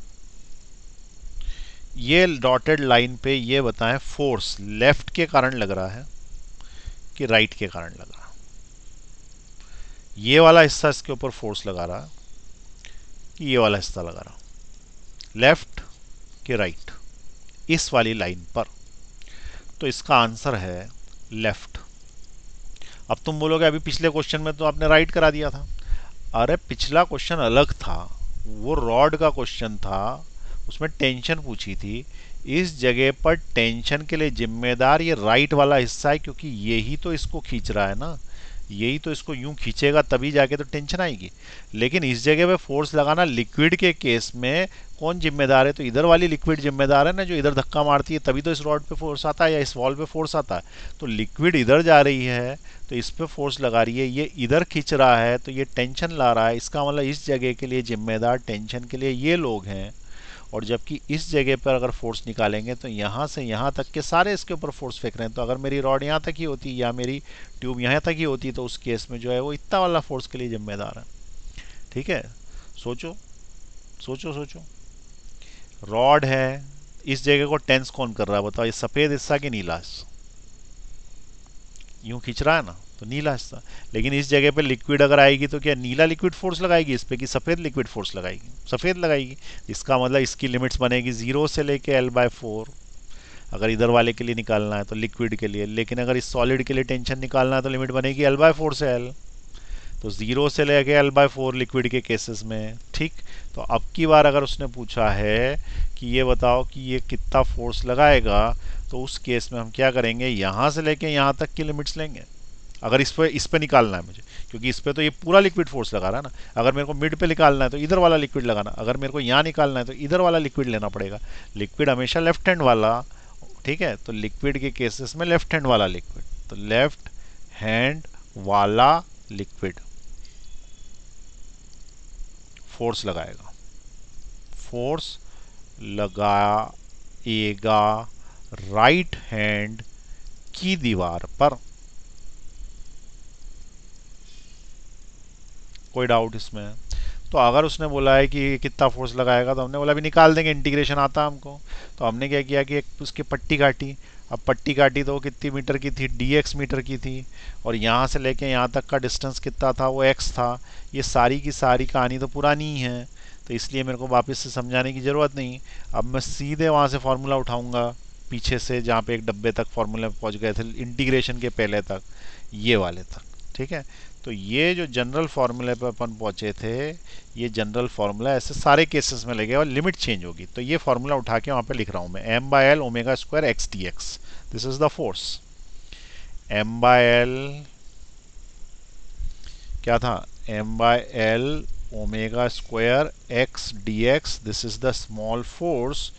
ये डॉटेड लाइन पे ये बताएं फोर्स लेफ्ट के कारण लग रहा है कि राइट के कारण लग रहा है। ये वाला हिस्सा इसके ऊपर फोर्स लगा रहा है कि ये वाला हिस्सा लगा रहा, लेफ्ट के राइट, इस वाली लाइन पर। तो इसका आंसर है लेफ्ट। अब तुम बोलोगे अभी पिछले क्वेश्चन में तो आपने राइट करा दिया था। अरे पिछला क्वेश्चन अलग था, वो रॉड का क्वेश्चन था, उसमें टेंशन पूछी थी, इस जगह पर टेंशन के लिए जिम्मेदार ये राइट वाला हिस्सा है, क्योंकि यही तो इसको खींच रहा है ना, यही तो इसको यूं खींचेगा तभी जाके तो टेंशन आएगी। लेकिन इस जगह पे फोर्स लगाना लिक्विड के केस में कौन जिम्मेदार है, तो इधर वाली लिक्विड जिम्मेदार है ना, जो इधर धक्का मारती है, तभी तो इस रॉड पे फोर्स आता है या इस वॉल पे फोर्स आता है। तो लिक्विड इधर जा रही है तो इस पे फोर्स लगा रही है, ये इधर खींच रहा है तो ये टेंशन ला रहा है, इसका मतलब इस जगह के लिए जिम्मेदार टेंशन के लिए ये लोग हैं। और जबकि इस जगह पर अगर फोर्स निकालेंगे तो यहाँ से यहाँ तक के सारे इसके ऊपर फोर्स फेंक रहे हैं। तो अगर मेरी रॉड यहाँ तक ही होती या मेरी ट्यूब यहाँ तक ही होती तो उस केस में जो है वो इतना वाला फोर्स के लिए जिम्मेदार है। ठीक है, सोचो सोचो सोचो, रॉड है, इस जगह को टेंस कौन कर रहा है बताओ, ये सफेद हिस्सा कि नीला हिस्सा? यूं खींच रहा है ना, तो नीला हिस्सा। लेकिन इस जगह पे लिक्विड अगर आएगी तो क्या नीला लिक्विड फोर्स लगाएगी इस पे कि सफेद लिक्विड फोर्स लगाएगी? सफेद लगाएगी। इसका मतलब इसकी लिमिट्स बनेगी 0 से लेके L/4, अगर इधर वाले के लिए निकालना है तो लिक्विड के लिए। लेकिन अगर इस सॉलिड के लिए टेंशन निकालना है तो लिमिट बनेगी L/4 से L। तो 0 से लेके L/4 लिक्विड के केसेस में, ठीक। तो अब की बार अगर उसने पूछा है कि ये बताओ कि ये कितना फोर्स लगाएगा, तो उस केस में हम क्या करेंगे, यहाँ से लेके यहाँ तक की लिमिट्स लेंगे। अगर इस पे निकालना है मुझे, क्योंकि इस पे तो ये पूरा लिक्विड फोर्स लगा रहा है ना। अगर मेरे को मिड पे निकालना है तो इधर वाला लिक्विड लगाना, अगर मेरे को यहाँ निकालना है तो इधर वाला लिक्विड लेना पड़ेगा। लिक्विड हमेशा लेफ्ट हैंड वाला, ठीक है। तो लिक्विड के केसेस में लेफ्ट हैंड वाला लिक्विड, तो लेफ्ट हैंड वाला लिक्विड फोर्स लगाएगा, फोर्स लगाएगा राइट हैंड की दीवार पर। कोई डाउट इसमें? तो अगर उसने बोला है कि कितना फोर्स लगाएगा, तो हमने बोला भी निकाल देंगे, इंटीग्रेशन आता हमको। तो हमने क्या किया कि एक उसकी पट्टी काटी। अब पट्टी काटी तो वो कितनी मीटर की थी, dx मीटर की थी। और यहाँ से लेके यहाँ तक का डिस्टेंस कितना था, वो x था। ये सारी की सारी कहानी तो पुरानी ही है, तो इसलिए मेरे को वापस से समझाने की ज़रूरत नहीं। अब मैं सीधे वहाँ से फार्मूला उठाऊँगा पीछे से, जहाँ पे एक डब्बे तक फार्मूला पहुँच गए थे इंटीग्रेशन के पहले तक, ये वाले तक, ठीक है। तो ये जो जनरल फार्मूले पे अपन पहुंचे थे, ये जनरल फार्मूला ऐसे सारे केसेस में लगेगा और लिमिट चेंज होगी। तो ये फार्मूला उठा के वहां पे लिख रहा हूं मैं, m/l omega square x D x, this is the force. m/l क्या था, m/l omega square x D x, this is the small force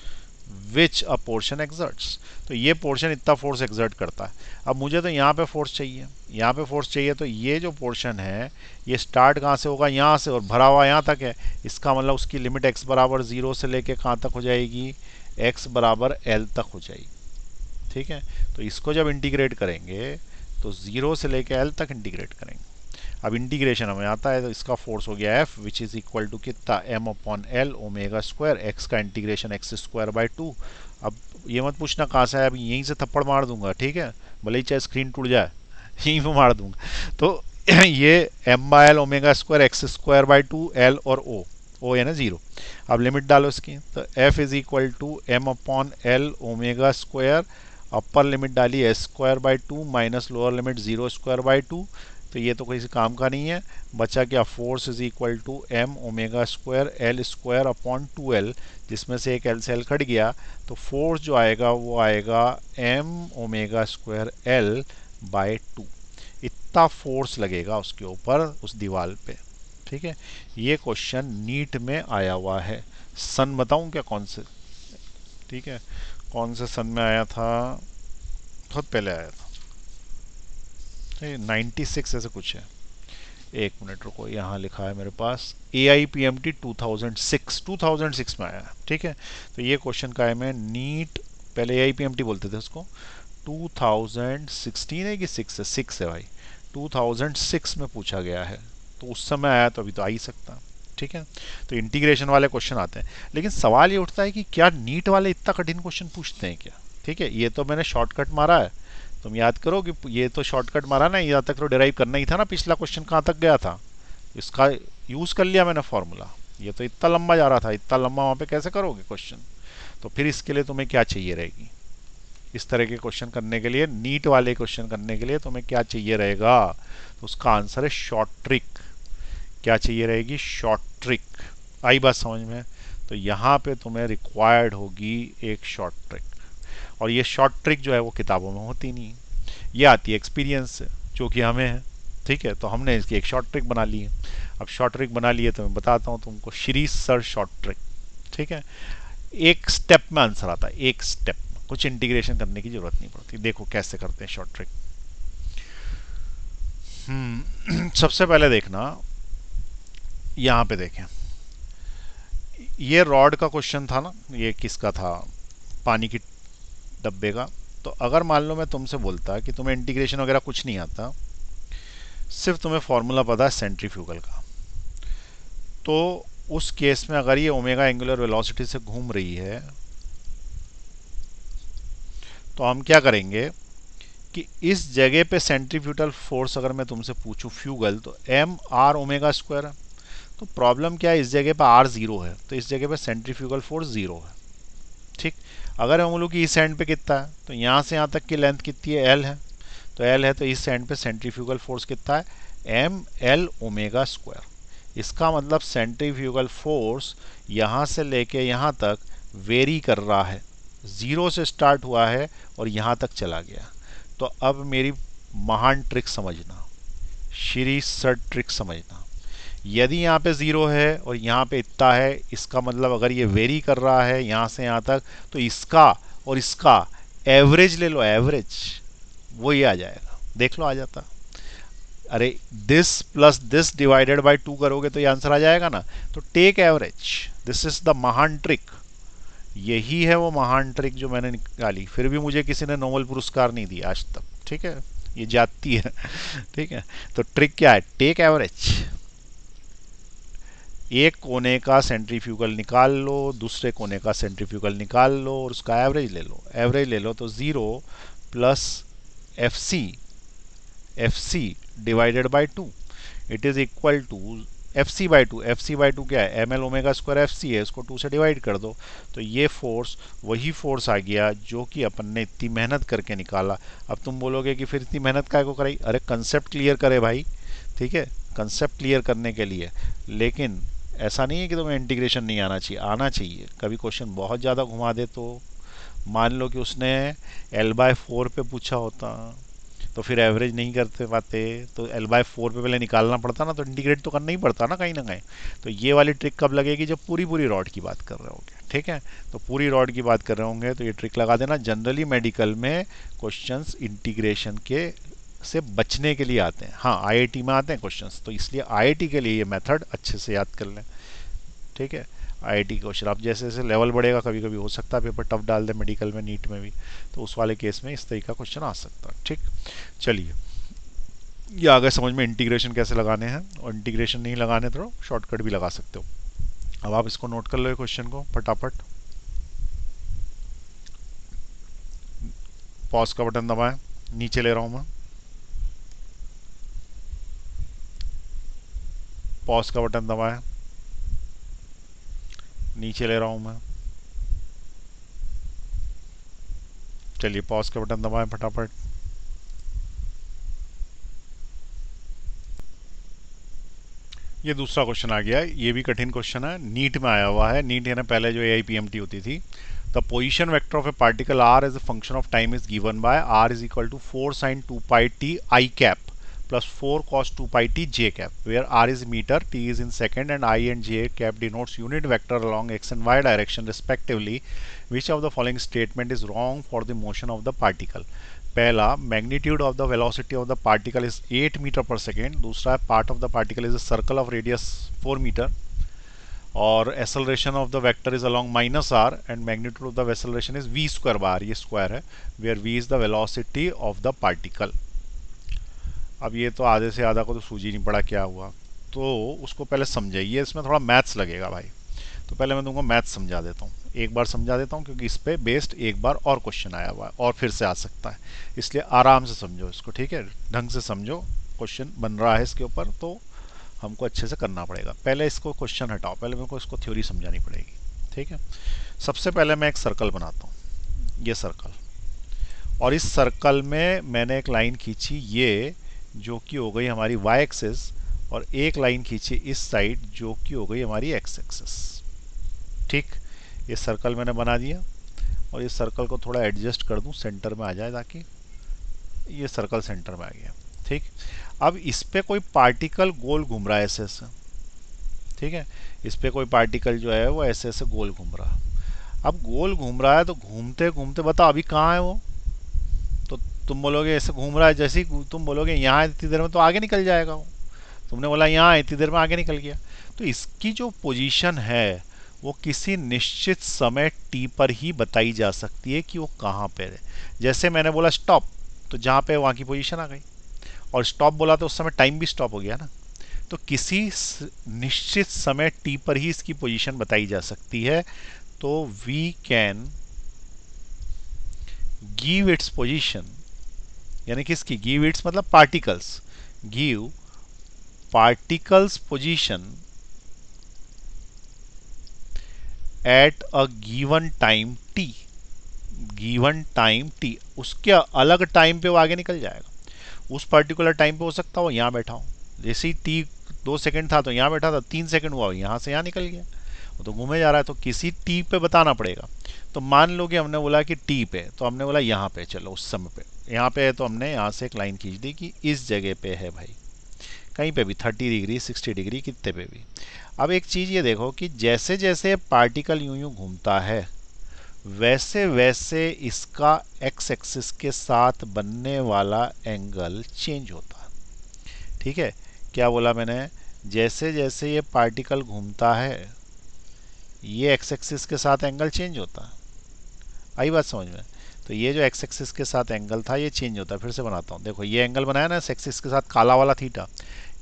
which a portion exerts. तो ये पोर्शन इतना फोर्स एक्सर्ट करता है। अब मुझे तो यहाँ पे फोर्स चाहिए, यहाँ पे फोर्स चाहिए, तो ये जो पोर्शन है ये स्टार्ट कहाँ से होगा, यहाँ से, और भरा हुआ यहाँ तक है। इसका मतलब उसकी लिमिट x बराबर 0 से लेके कहाँ तक हो जाएगी, x बराबर L तक हो जाएगी, ठीक है। तो इसको जब इंटीग्रेट करेंगे तो 0 से लेके L तक इंटीग्रेट करेंगे। अब इंटीग्रेशन हमें आता है, तो इसका फोर्स हो गया F which is equal to कितना, m/l ओमेगा स्क्वायर x का इंटीग्रेशन x²/2। अब ये मत पूछना कहाँ से है, अभी यहीं से थप्पड़ मार दूंगा, ठीक है, भले ही चाहे स्क्रीन टूट जाए, यहीं पे मार दूंगा। तो ये m/l omega square x²/2 L और O है ना 0। अब लिमिट डालो इसकी, तो F is equal to m/l omega square, upper limit डाली s²/2 माइनस लोअर लिमिट 0²/2। तो ये तो किसी काम का नहीं है। बचा क्या, force is equal to m omega square L²/2L, जिसमें से एक L से L कट गया। तो फोर्स जो आएगा वो आएगा m ओमेगा स्क्वायर L/2। इतना फोर्स लगेगा उसके ऊपर, उस दीवार पे, ठीक है। ये क्वेश्चन नीट में आया हुआ है। सन बताऊं क्या, कौन से, ठीक है, कौन से सन में आया था, बहुत पहले आया था, 96 ऐसे कुछ है। एक मिनट रुको, यहाँ लिखा है मेरे पास AIPMT 2006 में आया है, ठीक है। तो ये क्वेश्चन का है, मैं नीट, पहले AIPMT बोलते थे उसको, 2016 है कि 6 है भाई, 2006 में पूछा गया है। तो उस समय आया, तो अभी तो आ ही सकता, ठीक है। तो इंटीग्रेशन वाले क्वेश्चन आते हैं, लेकिन सवाल ये उठता है कि क्या नीट वाले इतना कठिन क्वेश्चन पूछते हैं क्या, ठीक है। ये तो मैंने शॉर्टकट मारा है, तुम याद करो कि ये तो शॉर्टकट मारा ना, यहाँ तक तो डिराइव करना ही था ना, पिछला क्वेश्चन कहाँ तक गया था, इसका यूज़ कर लिया मैंने फॉर्मूला। ये तो इतना लंबा जा रहा था, इतना लंबा वहाँ पे कैसे करोगे क्वेश्चन। तो फिर इसके लिए तुम्हें क्या चाहिए रहेगी, इस तरह के क्वेश्चन करने के लिए, नीट वाले क्वेश्चन करने के लिए तुम्हें क्या चाहिए रहेगा, तो उसका आंसर है शॉर्ट ट्रिक। क्या चाहिए रहेगी, शॉर्ट ट्रिक। आई बात समझ में? तो यहाँ पे तुम्हें रिक्वायर्ड होगी एक शॉर्ट ट्रिक, और ये शॉर्ट ट्रिक जो है वो किताबों में होती नहीं, ये आती है एक्सपीरियंस से, जो कि हमें है, ठीक है। तो हमने इसकी एक शॉर्ट ट्रिक बना ली है। अब शॉर्ट ट्रिक बना ली है तो मैं बताता हूँ तुमको, श्री सर शॉर्ट ट्रिक, ठीक है। एक स्टेप में आंसर आता है, एक स्टेप में, कुछ इंटीग्रेशन करने की जरूरत नहीं पड़ती। देखो कैसे करते हैं शॉर्ट ट्रिक। सबसे पहले देखना, यहाँ पे देखें, ये रॉड का क्वेश्चन था ना, ये किसका था, पानी की डब्बे का। तो अगर मान लो मैं तुमसे बोलता कि तुम्हें इंटीग्रेशन वगैरह कुछ नहीं आता, सिर्फ तुम्हें फॉर्मूला पता है सेंट्रीफ्यूगल का, तो उस केस में अगर ये ओमेगा एंगुलर वेलोसिटी से घूम रही है तो हम क्या करेंगे कि इस जगह पे सेंट्रीफ्यूगल फोर्स अगर मैं तुमसे पूछूं फ्यूगल तो एम आर ओमेगा स्क्वायर है। तो प्रॉब्लम क्या है, इस जगह पे आर जीरो है तो इस जगह पे सेंट्रीफ्यूगल फोर्स जीरो है। ठीक। अगर हम लोग कि इस एंड पे कितना है तो यहाँ से यहाँ तक की लेंथ कितनी है, एल है। तो एल है तो इस एंड पे सेंट्रीफ्यूगल फोर्स कितना है, एम एल ओमेगा स्क्वायर। इसका मतलब सेंट्रीफ्यूगल फोर्स यहाँ से लेके यहाँ तक वेरी कर रहा है, ज़ीरो से स्टार्ट हुआ है और यहाँ तक चला गया। तो अब मेरी महान ट्रिक समझना, श्री सर ट्रिक समझना। यदि यहाँ पे ज़ीरो है और यहाँ पे इतना है, इसका मतलब अगर ये वेरी कर रहा है यहाँ से यहाँ तक तो इसका और इसका एवरेज ले लो, एवरेज वो ये आ जाएगा। देख लो आ जाता। अरे this plus this divided by two करोगे तो ये आंसर आ जाएगा ना। तो take average, this is the महान ट्रिक। यही है वो महान ट्रिक जो मैंने निकाली। फिर भी मुझे किसी ने नोबेल पुरस्कार नहीं दिया आज तक। ठीक है, ये जाती है। ठीक है, तो ट्रिक क्या है, टेक एवरेज। एक कोने का सेंट्रीफ्यूगल निकाल लो, दूसरे कोने का सेंट्रीफ्यूगल निकाल लो और उसका एवरेज ले लो। एवरेज ले लो तो zero plus F C divided by two, it is equal to F C by two. F C by two क्या है, M L omega square F C है, इसको टू से डिवाइड कर दो। तो ये फोर्स वही फोर्स आ गया जो कि अपन ने इतनी मेहनत करके निकाला। अब तुम बोलोगे कि फिर इतनी मेहनत काय को कराई, अरे कंसेप्ट क्लियर करे भाई। ठीक है, कंसेप्ट क्लियर करने के लिए। लेकिन ऐसा नहीं है कि तुम्हें इंटीग्रेशन नहीं आना चाहिए, आना चाहिए। कभी क्वेश्चन बहुत ज़्यादा घुमा दे तो मान लो कि उसने एल बाय फोर पे पूछा होता तो फिर एवरेज नहीं करते पाते, तो एल बाय फोर पे पहले निकालना पड़ता ना, तो इंटीग्रेट तो करना ही पड़ता ना कहीं ना कहीं। तो ये वाली ट्रिक कब लगेगी, जब पूरी पूरी रॉड की बात कर रहे होंगे। ठीक है, तो पूरी रॉड की बात कर रहे होंगे तो ये ट्रिक लगा देना। जनरली मेडिकल में क्वेश्चंस इंटीग्रेशन के से बचने के लिए आते हैं। हाँ, आईआईटी में आते हैं क्वेश्चंस, तो इसलिए आईआईटी के लिए ये मेथड अच्छे से याद कर लें। ठीक है, आईआईटी क्वेश्चन आप जैसे जैसे लेवल बढ़ेगा कभी कभी हो सकता है पेपर टफ डाल दे मेडिकल में, नीट में भी, तो उस वाले केस में इस तरीके का क्वेश्चन आ सकता है। ठीक, चलिए ये आगे समझ में इंटीग्रेशन कैसे लगाने हैं, और इंटीग्रेशन नहीं लगाने तो शॉर्टकट भी लगा सकते हो। अब आप इसको नोट कर लो, ये क्वेश्चन को फटाफट। पॉज का बटन दबाएं, नीचे ले रहा हूं मैं, पॉज का बटन दबाएं, नीचे ले रहा हूं मैं। चलिए पॉज का बटन दबाएं फटाफट। ये दूसरा क्वेश्चन आ गया है, ये भी कठिन क्वेश्चन है, नीट में आया हुआ है। नीट यानी पहले जो AIPMT होती थी। The position vector of a particle r as a function of time is given by r is equal to 4 sin 2 pi t I cap plus 4 cos 2 pi t j cap, where r is meter, t is in second, and I and j cap denotes unit vector along x and y direction respectively. Which of the following statement is wrong for the motion of the particle? पहला, magnitude of the velocity of the particle is 8 metre per second. दूसरा, path of the particle is a circle of radius 4 metre. और acceleration of the vector is along minus R and magnitude of the acceleration is v square by R, ये square है, where v is the velocity of the particle. अब ये तो आधे से आधा को तो सूझ ही नहीं पड़ा क्या हुआ, तो उसको पहले समझाइए। इसमें थोड़ा मैथ्स लगेगा भाई, तो पहले मैं तुमको मैथ्स समझा देता हूँ, एक बार समझा देता हूँ, क्योंकि इस पे बेस्ड एक बार और क्वेश्चन आया हुआ है और फिर से आ सकता है, इसलिए आराम से समझो इसको। ठीक है, ढंग से समझो, क्वेश्चन बन रहा है इसके ऊपर तो हमको अच्छे से करना पड़ेगा। पहले इसको क्वेश्चन हटाओ, पहले मेरे को इसको थ्योरी समझानी पड़ेगी। ठीक है, सबसे पहले मैं एक सर्कल बनाता हूँ, ये सर्कल, और इस सर्कल में मैंने एक लाइन खींची ये, जो कि हो गई हमारी y एक्सिस, और एक लाइन खींची इस साइड जो कि हो गई हमारी x एक्सिस। ठीक, ये सर्कल मैंने बना दिया, और इस सर्कल को थोड़ा एडजस्ट कर दूं सेंटर में आ जाए, ताकि ये सर्कल सेंटर में आ गया। ठीक, अब इस पे कोई पार्टिकल गोल घूम रहा है ऐसे ऐसे। ठीक है, इस पे कोई पार्टिकल जो है वो ऐसे ऐसे गोल घूम रहा है। अब गोल घूम रहा है तो घूमते घूमते बताओ अभी कहाँ है वो, तो तुम बोलोगे ऐसे घूम रहा है, जैसे ही तुम बोलोगे यहाँ इतनी देर में तो आगे निकल जाएगा वो, तुमने बोला यहाँ इतनी देर में आगे निकल गया। तो इसकी जो पोजीशन है वो किसी निश्चित समय t पर ही बताई जा सकती है कि वो कहाँ पे है। जैसे मैंने बोला स्टॉप, तो जहाँ पे वहाँ की पोजीशन आ गई, और स्टॉप बोला तो उस समय टाइम भी स्टॉप हो गया ना। तो किसी निश्चित समय t पर ही इसकी पोजीशन बताई जा सकती है। तो we can give its position, यानी किसकी गिव इट्स मतलब particles, give particles position at a given time t, given time t, उसके अलग टाइम पे वो आगे निकल जाएगा। उस पर्टिकुलर टाइम पे हो सकता हो यहाँ बैठा हो, जैसे ही t 2 सेकंड था तो यहाँ बैठा था, 3 सेकंड हुआ यहाँ से यहाँ निकल गया, वो तो घूमे जा रहा है। तो किसी t पे बताना पड़ेगा। तो मान लो कि हमने बोला कि t पे, तो हमने बोला यहाँ पे चलो, उस समय पे यहाँ पे है, तो हमने यहाँ से एक लाइन खींच दी कि इस जगह पे है भाई, कहीं पे भी 30 डिग्री 60 डिग्री कितने पे भी। अब एक चीज़ ये देखो कि जैसे जैसे पार्टिकल यूं यूं घूमता है वैसे वैसे इसका एक्स एक्सिस के साथ बनने वाला एंगल चेंज होता है। ठीक है, क्या बोला मैंने, जैसे जैसे ये पार्टिकल घूमता है ये एक्स एक्सिस के साथ एंगल चेंज होता है। आई बात समझ में। तो ये जो एक्स एक्सिस के साथ एंगल था ये चेंज होता है। फिर से बनाता हूँ, देखो ये एंगल बनाया ना एक्स एक्सिस के साथ काला वाला थीटा,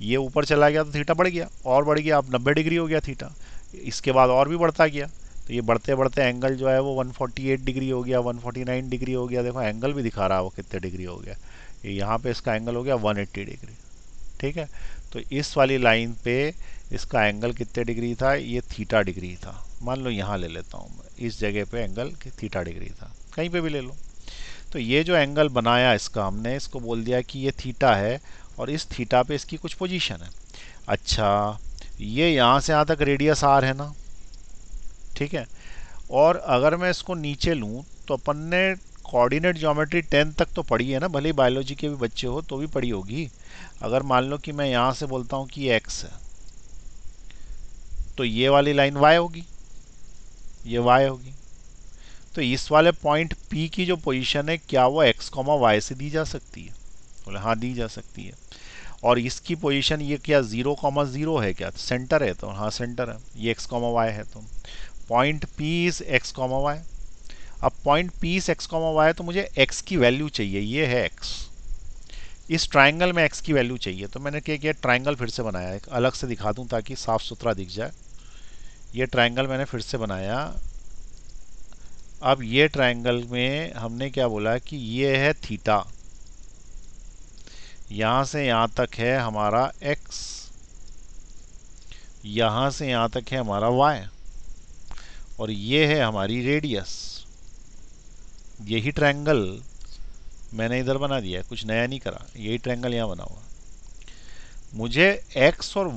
ये ऊपर चला गया तो थीटा बढ़ गया और बढ़ गया, अब 90 डिग्री हो गया थीटा। इसके बाद और भी बढ़ता गया, तो ये बढ़ते बढ़ते एंगल जो है वो 148 डिग्री हो गया, 149 डिग्री हो गया। देखो एंगल भी दिखा रहा है वो कितने डिग्री हो गया, ये यहाँ पे इसका एंगल हो गया 180 डिग्री। ठीक है, तो इस वाली लाइन पे इसका एंगल कितने डिग्री था, ये थीटा डिग्री था। मान लो यहाँ ले लेता हूँ मैं, इस जगह पे एंगल थीटा डिग्री था, कहीं पे भी ले लो। तो ये जो एंगल बनाया इसका, हमने इसको बोल दिया कि ये थीटा है और इस थीटा पे इसकी कुछ पोजीशन है। अच्छा, ये यहाँ से यहाँ तक रेडियस आर है ना, ठीक है। और अगर मैं इसको नीचे लूँ तो अपन ने कोऑर्डिनेट ज्योमेट्री 10 तक तो पढ़ी है ना, भले ही बायोलॉजी के भी बच्चे हो तो भी पढ़ी होगी। अगर मान लो कि मैं यहाँ से बोलता हूँ कि ये एक्स है, तो ये वाली लाइन वाई होगी, ये वाई होगी। तो इस वाले पॉइंट P की जो पोजीशन है क्या वो x, y से दी जा सकती है? बोले हाँ दी जा सकती है। और इसकी पोजीशन ये क्या 0,0 है क्या, सेंटर है? तो हाँ सेंटर है, ये x, y है। तो point P is x, y। अब point P is x, y, तो मुझे x की वैल्यू चाहिए, ये है x। इस ट्राइंगल में x की वैल्यू चाहिए, तो मैंने क्या किया, ट्राइंगल फिर से बनाया, एक अलग से दिखा दूं ताकि साफ सुथरा दिख जाए। ये ट्राइंगल मैंने फिर से बनाया। अब ये ट्राइंगल में हमने क्या बोला कि ये है थीटा, यहाँ से यहाँ तक है हमारा x, यहाँ से यहाँ तक है हमारा y, और ये है हमारी रेडियस। यही ट्रायंगल मैंने इधर बना दिया है, कुछ नया नहीं करा, यही ट्रायंगल यहाँ बना हुआ। मुझे x और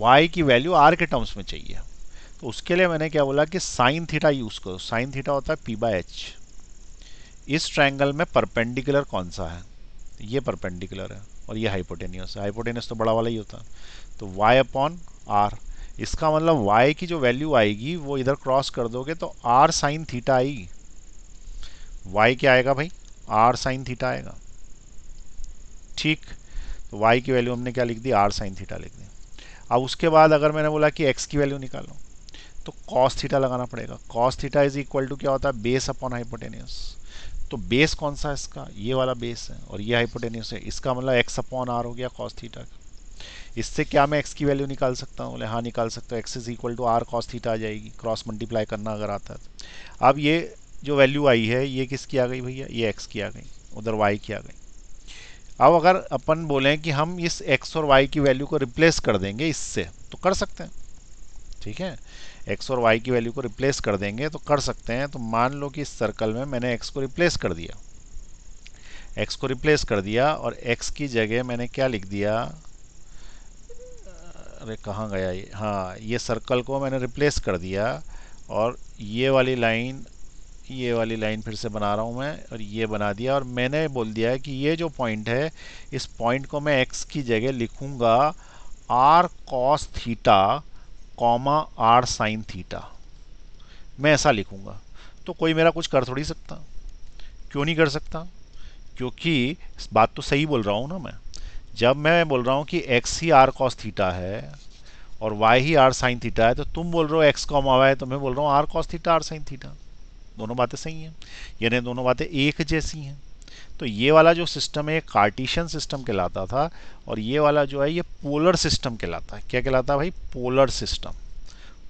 y की वैल्यू r के टर्म्स में चाहिए, तो उसके लिए मैंने क्या बोला कि साइन थीटा यूज करो। साइन थीटा होता है p/h। इस ट्रायंगल में परपेंडिकुलर कौन सा है, ये परपेंडिकुलर है और ये हाइपोटेन्यूस है। हाइपोटेन्यूस तो बड़ा वाला ही होता है, तो y/r। इसका मतलब y की जो वैल्यू आएगी वो इधर क्रॉस कर दोगे तो r साइन थीटा आएगी। y क्या आएगा भाई, r साइन थीटा आएगा। ठीक, तो y की वैल्यू हमने क्या लिख दी, r साइन थीटा लिख दी। अब उसके बाद अगर मैंने बोला कि x की वैल्यू निकालो तो cos थीटा लगाना पड़ेगा। cos theta is equal to क्या होता है, बेस अपॉन हाइपोटेन्यूस। तो बेस कौन सा है इसका, ये वाला बेस है और ये हाइपोटेन्यूस है, इसका मतलब x/r हो गया cos थीटा का। इससे क्या मैं x की वैल्यू निकाल सकता हूँ, बोले हाँ निकाल सकता हूँ। x is equal to r cos theta आ जाएगी, क्रॉस मल्टीप्लाई करना अगर आता है तो। अब ये जो वैल्यू आई है ये किसकी आ गई भैया, ये x की आ गई, उधर y की आ गई। अब अगर अपन बोलें कि हम इस x और y की वैल्यू को रिप्लेस कर देंगे इससे, तो कर सकते हैं। ठीक है, x और y की वैल्यू को रिप्लेस कर देंगे तो कर सकते हैं। तो मान लो कि इस सर्कल में मैंने x को रिप्लेस कर दिया, x को रिप्लेस कर दिया और x की जगह मैंने क्या लिख दिया, अरे कहाँ गया ये, हाँ ये सर्कल को मैंने रिप्लेस कर दिया और ये वाली लाइन फिर से बना रहा हूँ मैं, और ये बना दिया। और मैंने बोल दिया कि ये जो पॉइंट है इस पॉइंट को मैं x की जगह लिखूंगा r cos theta comma r sine theta, मैं ऐसा लिखूंगा। तो कोई मेरा कुछ कर थोड़ी सकता, क्यों नहीं कर सकता, क्योंकि इस बात तो सही बोल रहा हूँ ना मैं। जब मैं बोल रहा हूँ कि x ही r cos थीटा है और y ही r साइन थीटा है, तो तुम बोल रहे हो x कॉमा y, तो मैं बोल रहा हूँ r cos theta r sine theta. दोनों बातें सही हैं, यानी दोनों बातें एक जैसी हैं। तो ये वाला जो सिस्टम है कार्टेशियन सिस्टम कहलाता था, और ये वाला जो है ये पोलर सिस्टम कहलाता है। क्या कहलाता है भाई? Polar system,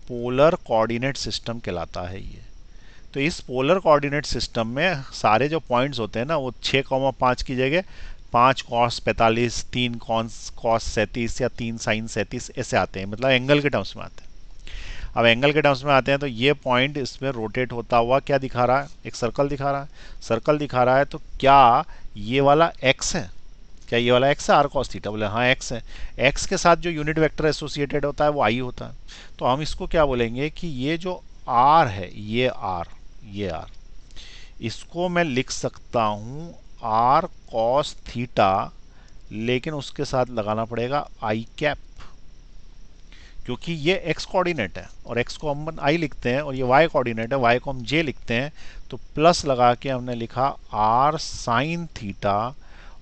polar coordinate system कहलाता है ये। तो इस पोलर कोऑर्डिनेट सिस्टम में सारे जो पॉइंट्स होते हैं ना, वो 6,5 की जगह 5 cos 45, 3 cos 37 या 3 sin 37 ऐसे आते हैं, मतलब एंगल के टर्म्स में आते हैं। अब एंगल के टर्म्स में आते हैं तो ये पॉइंट इसमें रोटेट होता हुआ क्या दिखा रहा है? एक सर्कल दिखा रहा है। सर्कल दिखा रहा है तो क्या ये वाला एक्स है? क्या ये वाला एक्स है? R cos theta. बोले हाँ एक्स है। एक्स के साथ जो यूनिट वेक्टर एसोसिएटेड होता है वो आई होता है। तो हम इसको क्या बोलेंगे कि ये जो आर है, ये आर, इसको मैं लिख सकता हूँ आर कॉस थीटा, लेकिन उसके साथ लगाना पड़ेगा आई कैप, क्योंकि ये एक्स कोऑर्डिनेट है और एक्स को हम आई लिखते हैं, और ये वाई कोऑर्डिनेट है, वाई को हम जे लिखते हैं। तो प्लस लगा के हमने लिखा आर साइन थीटा,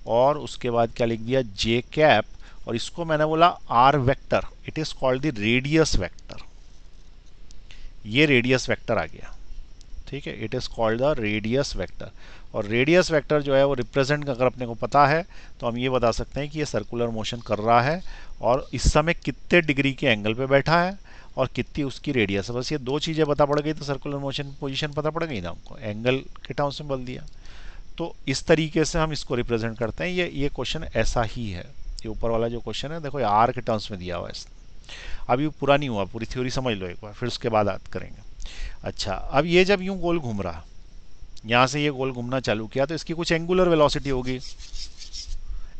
और उसके बाद क्या लिख दिया? J cap. और इसको मैंने बोला R vector, it is called the radius vector. ये रेडियस वेक्टर आ गया, ठीक है, it is called the radius vector. और रेडियस वेक्टर जो है वो रिप्रेजेंट अगर अपने को पता है तो हम ये बता सकते हैं कि ये सर्कुलर मोशन कर रहा है, और इस समय कितने डिग्री के एंगल पे बैठा है और कितनी उसकी रेडियस है। बस ये दो चीज़ें पता पड़ गई तो सर्कुलर मोशन पोजीशन पता पड़ गई ना हमको, एंगल के टर्म्स में बोल दिया। तो इस तरीके से हम इसको रिप्रेजेंट करते हैं। ये क्वेश्चन ऐसा ही है। ये ऊपर वाला जो क्वेश्चन है देखो, आर के टर्म्स में दिया हुआ है इसने। अभी पूरा नहीं हुआ, पूरी थ्योरी समझ लो एक बार, फिर उसके बाद बात करेंगे। अच्छा, अब ये जब यूं गोल घूम रहा, यहाँ से ये गोल घूमना चालू किया, तो इसकी कुछ एंगुलर वेलोसिटी होगी।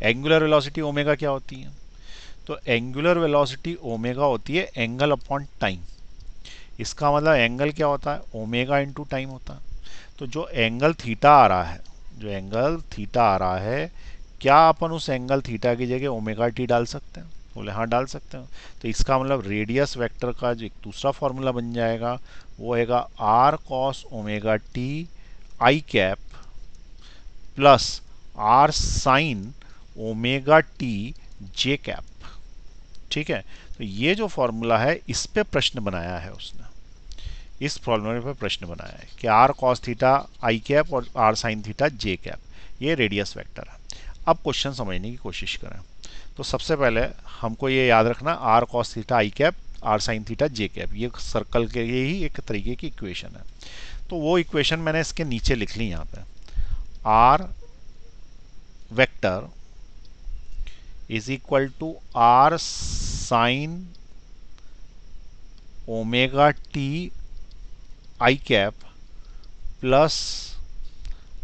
एंगुलर वेलोसिटी ओमेगा क्या होती है? तो एंगुलर वेलोसिटी ओमेगा होती है एंगल अपॉन टाइम। इसका मतलब एंगल क्या होता है? ओमेगा इंटू टाइम होता है। तो जो एंगल थीटा आ रहा है, जो एंगल थीटा आ रहा है, क्या अपन उस एंगल थीटा की जगह ओमेगा टी डाल सकते हैं? बोले हाँ डाल सकते हैं। तो इसका मतलब रेडियस वेक्टर का जो एक दूसरा फॉर्मूला बन जाएगा वो हैगा R cos omega T I cap plus R sine omega T J cap. ठीक है, तो ये जो फॉर्मूला है इस पे प्रश्न बनाया है उसने, इस फॉर्मूले पे प्रश्न बनाया है कि R cos theta I cap और R sine theta J cap, ये रेडियस वेक्टर है। अब क्वेश्चन समझने की कोशिश करें। तो सबसे पहले हमको ये याद रखना, R cos theta I cap, R sine theta J cap, ये सर्कल के लिए ही एक तरीके की इक्वेशन है। तो वो इक्वेशन मैंने इसके नीचे लिख ली यहाँ पे, R vector is equal to R sine omega T I cap plus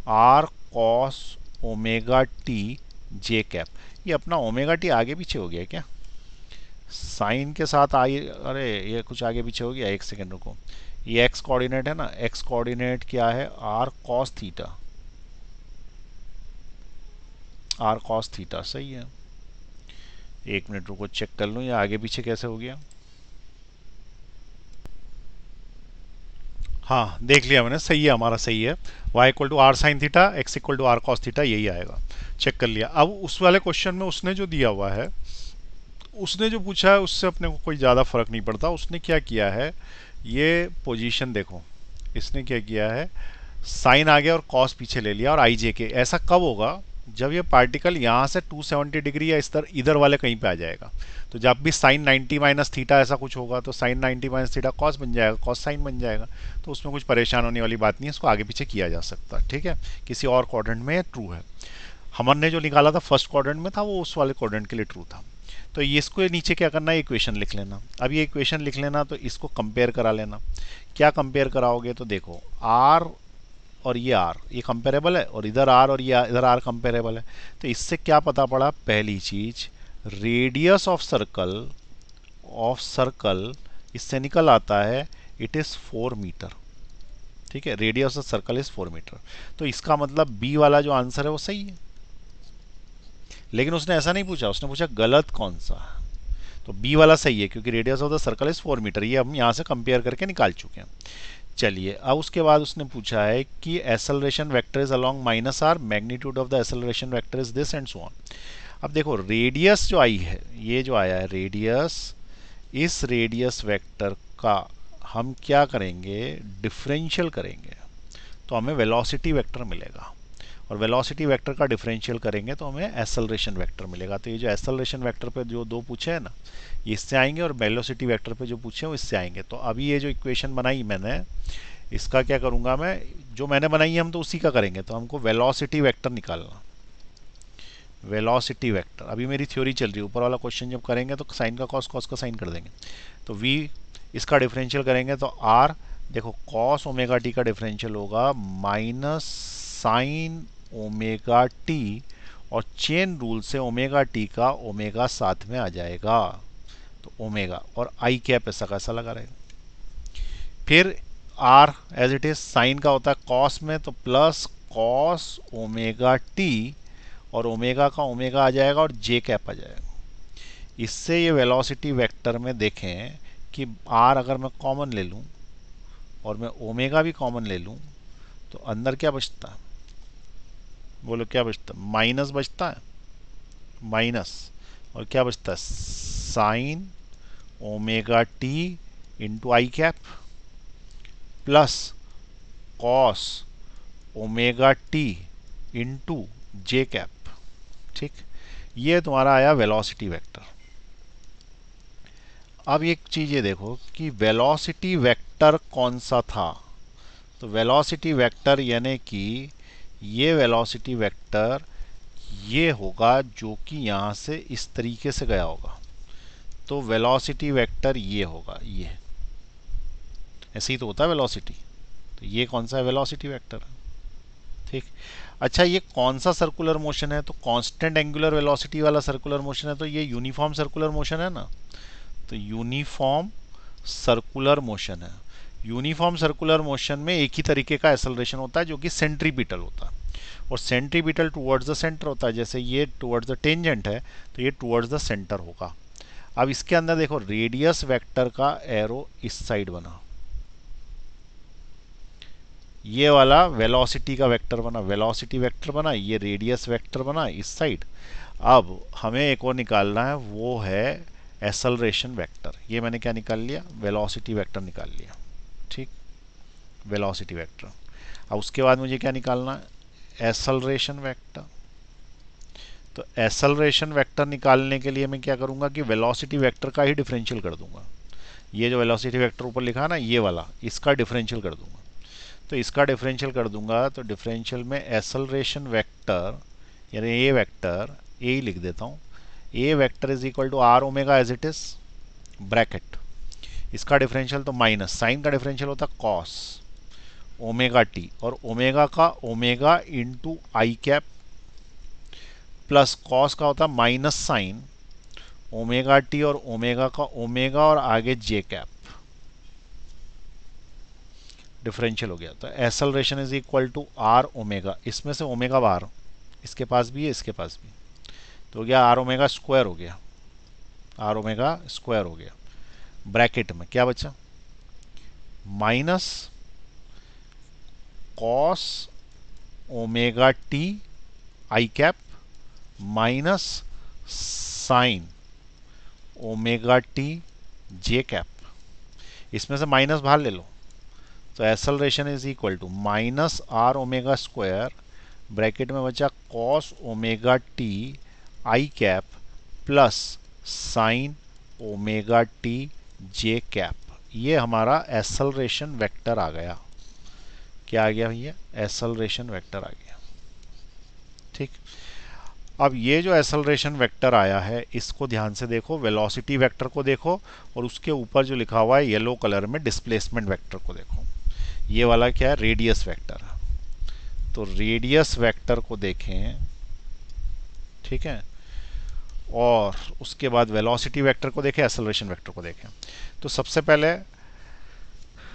R cos omega T J cap. ये अपना ओमेगा टी आगे पीछे हो गया क्या? साइन के साथ आई, अरे ये कुछ आगे पीछे हो गया, एक सेकेंड रुको। ये एक्स कोऑर्डिनेट है ना, एक्स कोऑर्डिनेट क्या है? R cos theta, R cos theta सही है। एक मिनट रुको चेक कर लूँ ये आगे पीछे कैसे हो गया। हाँ देख लिया मैंने, सही है, हमारा सही है। y equal to R sine theta, x equal to R cos theta, यही आएगा, चेक कर लिया। अब उस वाले क्वेश्चन में उसने जो दिया हुआ है, उसने जो पूछा है उससे अपने को कोई ज़्यादा फर्क नहीं पड़ता। उसने क्या किया है, ये पोजीशन देखो, इसने क्या किया है, साइन आ गया और कॉस पीछे ले लिया और आई जे के। ऐसा कब होगा? जब ये पार्टिकल यहाँ से 270 डिग्री या इस तरह इधर वाले कहीं पे आ जाएगा। तो जब भी साइन 90 माइनस थीटा ऐसा कुछ होगा तो साइन 90 माइनस थीटा कॉस बन जाएगा, कॉस साइन बन जाएगा। तो उसमें कुछ परेशान होने वाली बात नहीं है, इसको आगे पीछे किया जा सकता है। ठीक है, किसी और क्वाड्रेंट में ट्रू है। हमने जो निकाला था फर्स्ट क्वाड्रेंट में था, वो उस वाले क्वाड्रेंट के लिए ट्रू था। तो इसको नीचे क्या करना है, इक्वेशन लिख लेना। अब ये इक्वेशन लिख लेना तो इसको कंपेयर करा लेना। क्या कंपेयर कराओगे? तो देखो आर और ये आर, ये कंपेरेबल है, और इधर आर और ये इधर आर कंपेरेबल है। तो इससे क्या पता पड़ा? पहली चीज, रेडियस ऑफ सर्कल इससे निकल आता है, इट इज 4 मीटर। ठीक है, radius of circle is 4 metre. तो इसका मतलब बी वाला जो आंसर है वो सही है। लेकिन उसने ऐसा नहीं पूछा, उसने पूछा गलत कौन सा। तो बी वाला सही है क्योंकि radius of the circle is 4 metre, ये हम यहाँ से कंपेयर करके निकाल चुके हैं। चलिए, अब उसके बाद उसने पूछा है कि acceleration vector is along minus R, magnitude of the acceleration vector is this and so on. अब देखो रेडियस जो आई है, ये जो आया है रेडियस, इस रेडियस वेक्टर का हम क्या करेंगे? डिफरेंशियल करेंगे तो हमें वेलोसिटी वेक्टर मिलेगा। और वेलोसिटी वेक्टर का डिफरेंशियल करेंगे तो हमें एक्सेलरेशन वेक्टर मिलेगा। तो ये जो एक्सेलरेशन वेक्टर पे जो दो पूछे हैं ना, ये इससे आएंगे, और वेलोसिटी वेक्टर पे जो पूछे हैं वो इससे आएंगे। तो अभी ये जो इक्वेशन बनाई मैंने, इसका क्या करूँगा मैं, जो मैंने बनाई है हम तो उसी का करेंगे। तो हमको वेलोसिटी वेक्टर निकालना, वेलोसिटी वेक्टर। अभी मेरी थ्योरी चल रही है, ऊपर वाला क्वेश्चन जब करेंगे तो साइन का कॉस, कॉस का साइन कर देंगे। तो v इसका डिफरेंशियल करेंगे तो r, देखो कॉस ओमेगा टी का डिफरेंशियल होगा माइनस साइन ओमेगा टी, और चेन रूल से ओमेगा टी का ओमेगा साथ में आ जाएगा, तो ओमेगा, और आई कैप ऐसा कैसा लगा रहेगा। फिर r as it is, sine का होता है कॉस में, तो प्लस कॉस ओमेगा टी, और ओमेगा का ओमेगा आ जाएगा और जे कैप आ जाएगा। इससे ये वेलोसिटी वेक्टर में देखें कि आर अगर मैं कॉमन ले लूँ और मैं ओमेगा भी कॉमन ले लूँ, तो अंदर क्या बचता है, बोलो क्या बचता है, माइनस बचता है, माइनस, और क्या बचता है, sine omega T into I cap plus cos omega T into J cap. ठीक, ये तुम्हारा आया वेलोसिटी वेक्टर। अब एक चीज ये देखो कि वेलोसिटी वेक्टर कौन सा था। तो वेलोसिटी वेक्टर यानी कि ये वेलोसिटी वेक्टर ये होगा जो कि यहाँ से इस तरीके से गया होगा। तो वेलोसिटी वेक्टर ये होगा, ये ऐसे ही तो होता है वेलोसिटी। तो ये कौन सा है, वेलोसिटी वेक्टर। ठीक, अच्छा ये कौन सा सर्कुलर मोशन है, तो कांस्टेंट एंगुलर वेलोसिटी वाला सर्कुलर मोशन है। तो ये यूनिफॉर्म सर्कुलर मोशन है ना, तो यूनिफॉर्म सर्कुलर मोशन है। यूनिफॉर्म सर्कुलर मोशन में एक ही तरीके का एक्सेलरेशन होता है जो कि सेंट्रीपिटल होता है, और सेंट्रीपिटल टुवर्ड्स द सेंटर होता है। जैसे ये टुवर्ड्स द टेंजेंट है तो ये टुवर्ड्स द सेंटर होगा। अब इसके अंदर देखो रेडियस वेक्टर का एरो इस साइड बना, ये वाला वेलोसिटी का वेक्टर बना, वेलोसिटी वेक्टर बना, ये रेडियस वेक्टर बना इस साइड। अब हमें एक और निकालना है, वो है एक्सेलरेशन वेक्टर। ये मैंने क्या निकाल लिया, वेलोसिटी वेक्टर निकाल लिया। ठीक, वेलोसिटी वेक्टर। अब उसके बाद मुझे क्या निकालना है, एक्सेलरेशन वेक्टर। तो एक्सेलरेशन वेक्टर निकालने के लिए मैं क्या करूंगा कि वेलोसिटी वेक्टर का ही डिफरेंशियल कर दूंगा। ये जो वेलोसिटी वेक्टर ऊपर लिखा है ना, ये वाला, इसका डिफरेंशियल कर दूंगा। तो इसका डिफरेंशियल कर दूंगा तो डिफरेंशियल में एक्सेलरेशन वेक्टर यानी ए वेक्टर, ए ही लिख देता हूँ, A vector is equal to R omega as it is bracket, इसका डिफरेंशियल तो माइनस, साइन का डिफरेंशियल होता है कॉस ओमेगा टी, और ओमेगा का omega into I cap, plus cos का होता है माइनस साइन ओमेगा टी, और ओमेगा का ओमेगा और आगे जे कैप, डिफरेंशियल हो गया। तो acceleration is equal to R omega, इसमें से ओमेगा बाहर, इसके पास भी है इसके पास भी, तो हो गया आर ओमेगा स्क्वायर हो गया, आर ओमेगा स्क्वायर हो गया। ब्रैकेट में क्या बचा, minus cos omega T I cap minus sine omega T J cap, इसमें से माइनस बाहर ले लो। तो acceleration is equal to minus R omega square, bracket में बचा cos omega T I cap plus sine omega T J cap. ये हमारा एक्सेलरेशन वेक्टर आ गया। क्या आ गया भैया, एक्सेलरेशन वेक्टर आ गया। ठीक, अब ये जो एक्सेलरेशन वेक्टर आया है इसको ध्यान से देखो, वेलोसिटी वेक्टर को देखो, और उसके ऊपर जो लिखा हुआ है येलो कलर में डिस्प्लेसमेंट वेक्टर को देखो। ये वाला क्या है, रेडियस वेक्टर। तो रेडियस वेक्टर को देखें, ठीक है, और उसके बाद वेलोसिटी वेक्टर को देखें, एक्सेलरेशन वेक्टर को देखें। तो सबसे पहले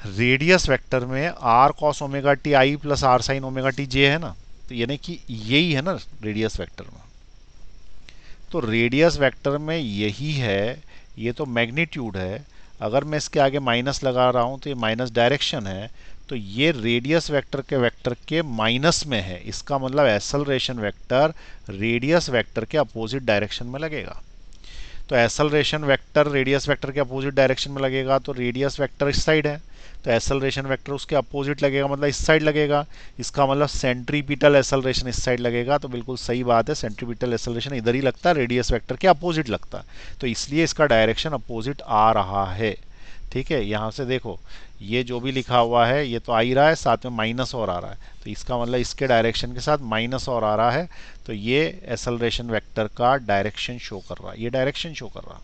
रेडियस वेक्टर में R cos omega T I plus R sine omega T J है ना, तो यानी कि यही है ना रेडियस वेक्टर में। तो रेडियस वेक्टर में यही है, ये तो मैग्नीट्यूड है। अगर मैं इसके आगे माइनस लगा रहा हूं तो ये माइनस डायरेक्शन है, तो ये रेडियस वेक्टर के माइनस में है। इसका मतलब एक्सेलरेशन वेक्टर रेडियस वेक्टर के अपोजिट डायरेक्शन में लगेगा। तो एक्सेलरेशन वेक्टर रेडियस वेक्टर के अपोजिट डायरेक्शन में लगेगा, तो रेडियस वेक्टर इस साइड है, तो एक्सेलरेशन वेक्टर उसके अपोजिट लगेगा, मतलब इस साइड लगेगा। इसका मतलब सेंट्रीपिटल एक्सेलरेशन इस साइड लगेगा। तो बिल्कुल सही बात है, सेंट्रीपिटल एक्सेलरेशन इधर ही लगता है, रेडियस वेक्टर के अपोजिट लगता है, तो इसलिए इसका डायरेक्शन अपोजिट आ रहा है। ठीक है, यहाँ से देखो ये जो भी लिखा हुआ है ये तो आ ही रहा है, साथ में माइनस और आ रहा है, तो इसका मतलब इसके डायरेक्शन के साथ माइनस और आ रहा है, तो ये एक्सेलरेशन वेक्टर का डायरेक्शन शो कर रहा है, ये डायरेक्शन शो कर रहा है,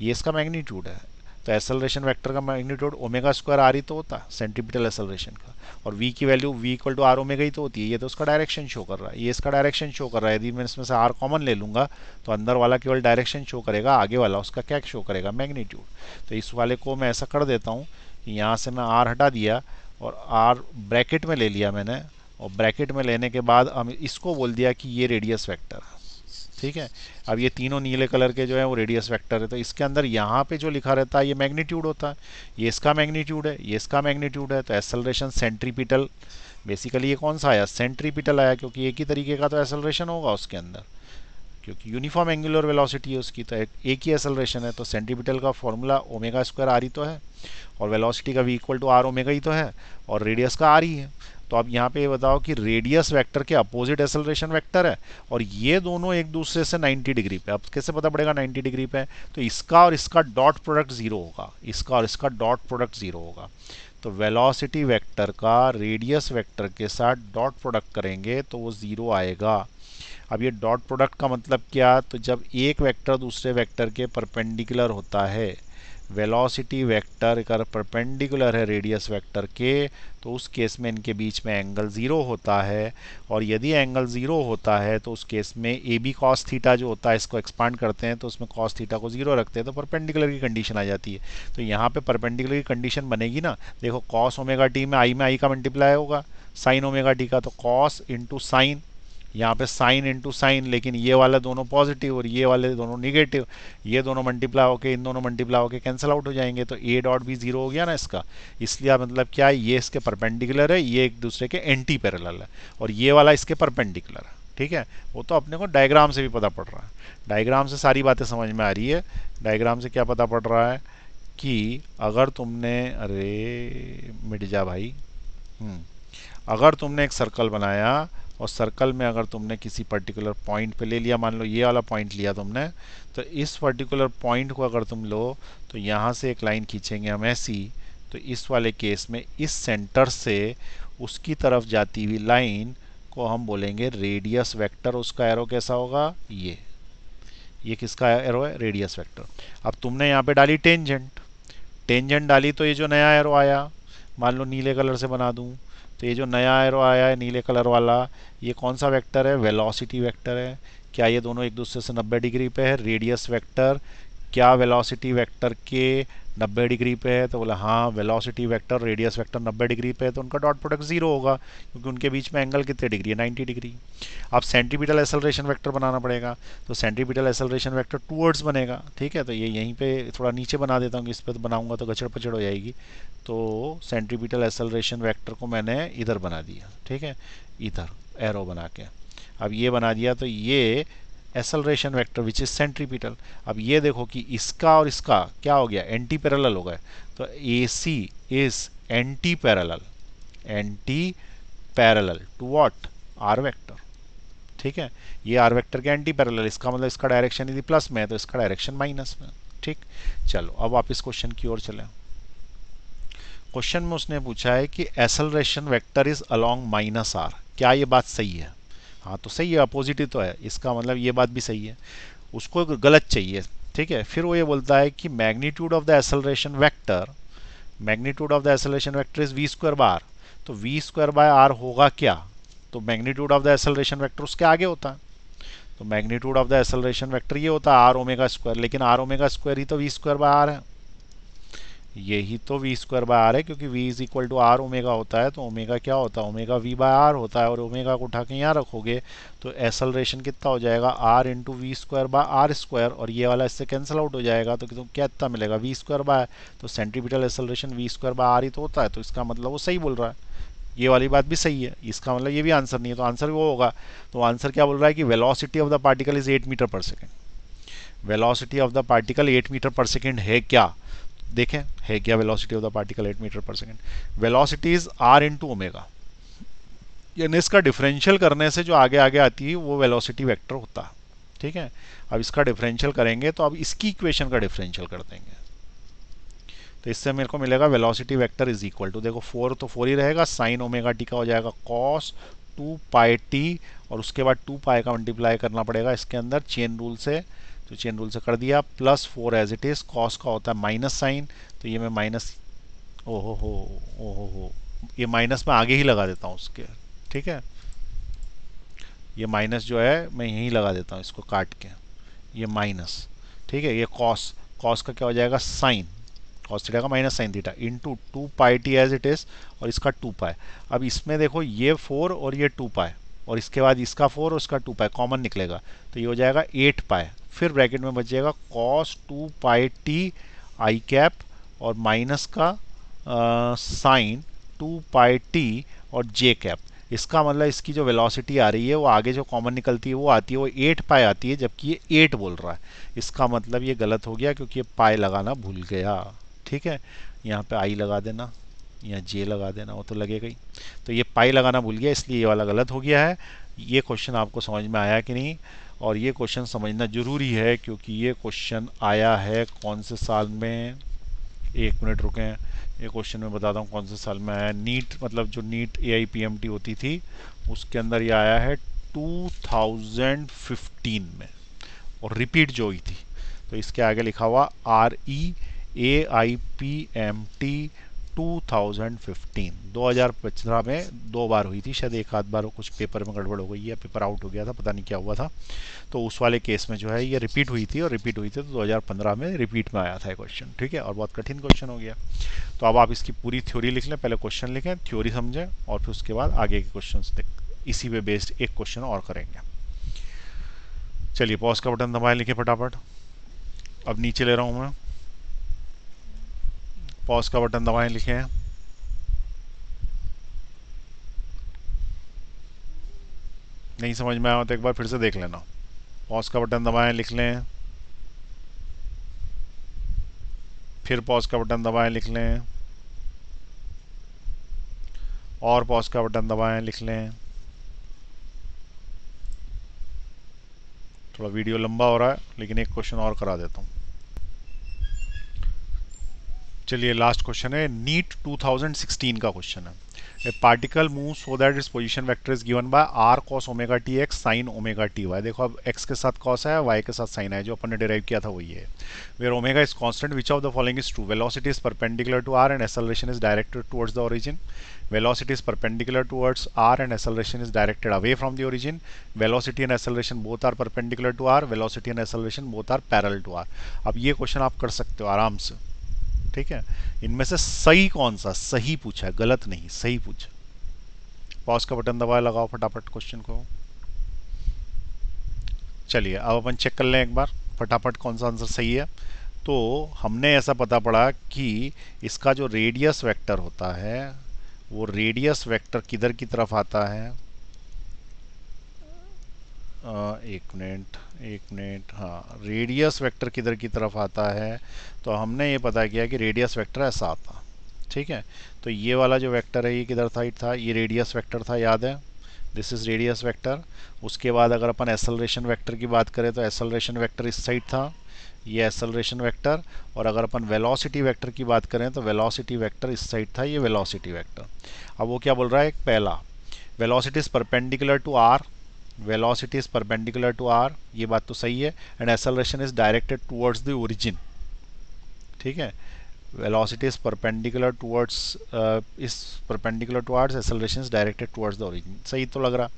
ये इसका मैग्नीट्यूड है। तो एक्सेलरेशन वेक्टर का मैग्नीट्यूड ओमेगा स्क्वायर आर ही तो होता है सेंट्रीपिटल एक्सेलरेशन का, और v की value v equal to R omega ही तो होती है। ये तो उसका डायरेक्शन शो कर रहा है, ये इसका डायरेक्शन शो कर रहा है। यदि मैं इसमें से r कॉमन ले लूँगा तो अंदर वाला केवल डायरेक्शन शो करेगा, आगे वाला उसका क्या शो करेगा, मैग्नीट्यूड। तो इस वाले को मैं ऐसा कर देता हूँ कि यहाँ से मैं r हटा दिया और r ब्रैकेट में ले लिया मैंने, और ब्रैकेट में लेने के बाद हम इसको बोल दिया कि ये रेडियस वेक्टर है। ठीक है, अब ये तीनों नीले कलर के जो है वो रेडियस वेक्टर है, तो इसके अंदर यहाँ पे जो लिखा रहता है ये मैग्नीट्यूड होता है, ये इसका मैग्नीट्यूड है, ये इसका मैग्नीट्यूड है। तो एक्सेलरेशन सेंट्रीपिटल, बेसिकली ये कौन सा आया, सेंट्रीपिटल आया, क्योंकि एक ही तरीके का तो एक्सेलरेशन होगा उसके अंदर, क्योंकि यूनिफॉर्म एंगुलर वेलोसिटी है उसकी, तो एक ही एक्सेलरेशन है। तो सेंट्रीपिटल का फॉर्मूला ओमेगा स्क्वायर आर ही तो है, और वेलोसिटी का v equal to R omega ही तो है, और रेडियस का आर ही है। तो अब यहाँ पे ये बताओ कि रेडियस वेक्टर के अपोजिट एक्सेलरेशन वेक्टर है, और ये दोनों एक दूसरे से 90 डिग्री पे। अब कैसे पता पड़ेगा 90 डिग्री पे, तो इसका और इसका डॉट प्रोडक्ट जीरो होगा, इसका और इसका डॉट प्रोडक्ट जीरो होगा। तो वेलोसिटी वेक्टर का रेडियस वेक्टर के साथ डॉट प्रोडक्ट करेंगे तो वो ज़ीरो आएगा। अब ये डॉट प्रोडक्ट का मतलब क्या, तो जब एक वेक्टर दूसरे वेक्टर के परपेंडिकुलर होता है, वेलोसिटी वेक्टर अगर परपेंडिकुलर है रेडियस वेक्टर के, तो उस केस में इनके बीच में एंगल ज़ीरो होता है, और यदि एंगल ज़ीरो होता है तो उस केस में ए बी कॉस थीटा जो होता है, इसको एक्सपांड करते हैं तो उसमें कॉस थीटा को ज़ीरो रखते हैं, तो परपेंडिकुलर की कंडीशन आ जाती है। तो यहाँ पे परपेंडिकुलर की कंडीशन बनेगी ना, देखो कॉस ओमेगा टी में आई का मल्टीप्लाई होगा साइन ओमेगा टी का, तो कॉस इंटू साइन, यहाँ पे साइन इंटू साइन, लेकिन ये वाले दोनों पॉजिटिव और ये वाले दोनों निगेटिव, ये दोनों मल्टीप्लाई होके इन दोनों मल्टीप्लाई होके कैंसिल आउट हो जाएंगे, तो ए डॉट भी जीरो हो गया ना इसका। इसलिए मतलब क्या है, ये इसके परपेंडिकुलर है, ये एक दूसरे के एंटी पैरेलल है, और ये वाला इसके परपेंडिकुलर है। ठीक है, वो तो अपने को डायग्राम से भी पता पड़ रहा है, डायग्राम से सारी बातें समझ में आ रही है। डायग्राम से क्या पता पड़ रहा है कि अगर तुमने, अरे मिट जा भाई, अगर तुमने एक सर्कल बनाया और सर्कल में अगर तुमने किसी पर्टिकुलर पॉइंट पे ले लिया, मान लो ये वाला पॉइंट लिया तुमने, तो इस पर्टिकुलर पॉइंट को अगर तुम लो तो यहाँ से एक लाइन खींचेंगे हम ऐसी, तो इस वाले केस में इस सेंटर से उसकी तरफ जाती हुई लाइन को हम बोलेंगे रेडियस वेक्टर। उसका एरो कैसा होगा, ये किसका एरो है, रेडियस वेक्टर। अब तुमने यहाँ पे डाली टेंजेंट, टेंजेंट डाली तो ये जो नया एरो आया, मान लो नीले कलर से बना दूँ, तो ये जो नया एरो आया है नीले कलर वाला, ये कौन सा वेक्टर है, वेलोसिटी वेक्टर है। क्या ये दोनों एक दूसरे से 90 डिग्री पे है, रेडियस वेक्टर क्या वेलोसिटी वेक्टर के 90 डिग्री पे है, तो बोला हाँ velocity vector radius vector 90 degree पे है, तो उनका डॉट प्रोडक्ट जीरो होगा, क्योंकि उनके बीच में एंगल कितने डिग्री है, 90 डिग्री। अब सेंट्रीपिटल एक्सेलरेशन वेक्टर बनाना पड़ेगा, तो सेंट्रीपिटल एक्सेलरेशन वेक्टर टूवर्ड्स बनेगा। ठीक है, तो ये यहीं पे थोड़ा नीचे बना देता हूँ, इस पर तो बनाऊंगा तो गचड़ पचड़ हो जाएगी। तो सेंट्रीपिटल एक्सेलरेशन वेक्टर को मैंने इधर बना दिया, ठीक है, इधर एरो बना के। अब ये बना दिया, तो ये acceleration vector which is centripetal. अब ये देखो कि इसका और इसका क्या हो गया, एंटी पैरेलल हो गए, तो A C is anti parallel, anti parallel to what, R vector. ठीक है, ये आर वेक्टर के एंटी पैरेलल, इसका मतलब इसका डायरेक्शन यदि प्लस में है तो इसका डायरेक्शन माइनस में। ठीक, चलो अब वापस क्वेश्चन की ओर चलें। क्वेश्चन में उसने पूछा है कि acceleration vector is along minus R, क्या ये बात सही है। हाँ तो सही है, अपोजिट ही तो है, इसका मतलब ये बात भी सही है, उसको गलत चाहिए। ठीक है, फिर वो ये बोलता है कि magnitude of the acceleration vector, magnitude of the acceleration vector is V square bar, तो वी स्क्वायर बाय आर होगा क्या, तो magnitude of the acceleration vector उसके आगे होता है, तो magnitude of the acceleration vector ये होता है आर ओमेगा स्क्वायर, लेकिन आर ओमेगा स्क्वायर ही तो वी स्क्वायर बाय आर है, यही तो वी स्क्वायर बाय आर है, क्योंकि v is equal to R omega होता है, तो ओमेगा क्या होता है, ओमेगा v बाय आर होता है, और ओमेगा को उठा के यहाँ रखोगे तो एक्सेलरेशन कितना हो जाएगा, r into V square by R square, और ये वाला इससे कैंसिल आउट हो जाएगा, तो तुम क्या इतना मिलेगा, v स्क्वायर बाय, तो centripetal acceleration v square by R ही तो होता है, तो इसका मतलब वो सही बोल रहा है, ये वाली बात भी सही है, इसका मतलब ये भी आंसर नहीं है, तो आंसर वो होगा। तो आंसर क्या बोल रहा है कि velocity of the particle is 8 metre per second, velocity of the particle 8 metre per second है क्या, देखें है क्या velocity of the particle 8 metre per second. Velocity is R into omega, यानी इसका डिफरेंशियल करने से जो आगे आगे आती है वो वेलोसिटी वेक्टर होता है। ठीक है, अब इसका डिफरेंशियल करेंगे तो अब इसकी इक्वेशन का डिफरेंशियल कर देंगे, तो इससे मेरे को मिलेगा velocity vector is equal to, देखो 4 तो 4 ही रहेगा, साइन ओमेगा टी का हो जाएगा कॉस 2 पाई टी, और उसके बाद 2 पाई का मल्टीप्लाई करना पड़ेगा इसके अंदर चेन रूल से, तो चेन रूल से कर दिया, plus 4 as it is, cos का होता है माइनस साइन, तो ये मैं माइनस, ओहो, ये माइनस में आगे ही लगा देता हूँ उसके, ठीक है, ये माइनस जो है मैं यहीं लगा देता हूँ इसको काट के, ये माइनस, ठीक है, ये कॉस, कॉस का क्या हो जाएगा साइन, कॉस थीटा का minus sine theta into 2 pi T as it is, और इसका 2 पाई। अब इसमें देखो ये 4 और ये 2 पाई, और इसके बाद इसका 4 और इसका 2 पाई कॉमन निकलेगा, तो ये हो जाएगा 8 पाई, फिर ब्रैकेट में बचेगा cos 2 pi T I cap, और माइनस का साइन 2 पाई टी और जे कैप। इसका मतलब इसकी जो वेलोसिटी आ रही है वो आगे जो कॉमन निकलती है वो आती है, वो 8 पाई आती है, जबकि ये 8 बोल रहा है। इसका मतलब ये गलत हो गया क्योंकि ये पाई लगाना भूल गया। ठीक है, यहाँ पे आई लगा देना, यहाँ जे लगा देना, वो तो लगेगा ही, तो ये पाई लगाना भूल गया इसलिए ये वाला गलत हो गया है। ये क्वेश्चन आपको समझ में आया कि नहीं, और ये क्वेश्चन समझना जरूरी है क्योंकि ये क्वेश्चन आया है कौन से साल में, एक मिनट रुकें, ये क्वेश्चन मैं बताता हूँ कौन से साल में आया। नीट मतलब जो नीट AIPMT होती थी उसके अंदर ये आया है 2015 में, और रिपीट जो हुई थी, तो इसके आगे लिखा हुआ REAIPMT 2015 में 2 बार हुई थी, शायद एक आध बार कुछ पेपर में गड़बड़ हो गई या पेपर आउट हो गया था, पता नहीं क्या हुआ था, तो उस वाले केस में जो है ये रिपीट हुई थी, और रिपीट हुई थी तो 2015 में रिपीट में आया था क्वेश्चन। ठीक है, और बहुत कठिन क्वेश्चन हो गया। तो अब आप इसकी पूरी थ्योरी लिख लें, पहले क्वेश्चन लिखें, थ्योरी समझें, और फिर उसके बाद आगे के क्वेश्चन इसी पे बेस्ड एक क्वेश्चन और करेंगे। चलिए पॉज का बटन दबाएं, लिखें फटाफट। अब नीचे ले रहा हूँ मैं, पॉज का बटन दबाएं, लिखें। नहीं समझ में आया तो एक बार फिर से देख लेना। पॉज का बटन दबाएं, लिख लें, फिर पॉज का बटन दबाएं, लिख लें, और पॉज का बटन दबाएं, लिख लें। थोड़ा वीडियो लंबा हो रहा है लेकिन एक क्वेश्चन और करा देता हूँ। चलिए लास्ट क्वेश्चन है, नीट 2016 का क्वेश्चन है। A particle move so that its position vector is given by r cos omega T X sine omega T Y. देखो अब x के साथ cos है, y के साथ साइन है, जो अपन ने डिराइव किया था वही है। Where omega is constant, which of the following is true, velocity is perpendicular to r and acceleration is directed towards the origin, velocity is perpendicular towards r and acceleration is directed away from the origin, velocity and acceleration both are perpendicular to r, velocity and acceleration both are parallel to r। अब ये question आप कर सकते हो आराम से। ठीक है, इनमें से सही कौन सा, सही पूछा है, गलत नहीं, सही पूछा। पॉज का बटन दबाए, लगाओ फटाफट क्वेश्चन को। चलिए अब अपन चेक कर लें एक बार फटाफट कौन सा आंसर सही है। तो हमने ऐसा पता पड़ा कि इसका जो रेडियस वेक्टर होता है वो रेडियस वेक्टर किधर की तरफ आता है, एक मिनट, हाँ रेडियस वेक्टर किधर की तरफ आता है, तो हमने ये पता किया कि रेडियस वेक्टर ऐसा आता। ठीक है, तो ये वाला जो वेक्टर है ये किधर था, ये रेडियस वेक्टर था, याद है, दिस इज रेडियस वेक्टर। उसके बाद अगर अपन एक्सेलरेशन वेक्टर की बात करें तो एक्सेलरेशन वेक्टर इस साइड था, ये एक्सेलरेशन वेक्टर, और अगर अपन वेलोसिटी वेक्टर की बात करें तो वेलोसिटी वेक्टर इस साइड था, ये वेलोसिटी वेक्टर। अब वो क्या बोल रहा है, एक पहला velocity is perpendicular to are, velocity is perpendicular to R, ये बात तो सही है, and acceleration is directed towards the origin. ठीक है, velocity is perpendicular towards acceleration is directed towards the origin, सही तो लग रहा।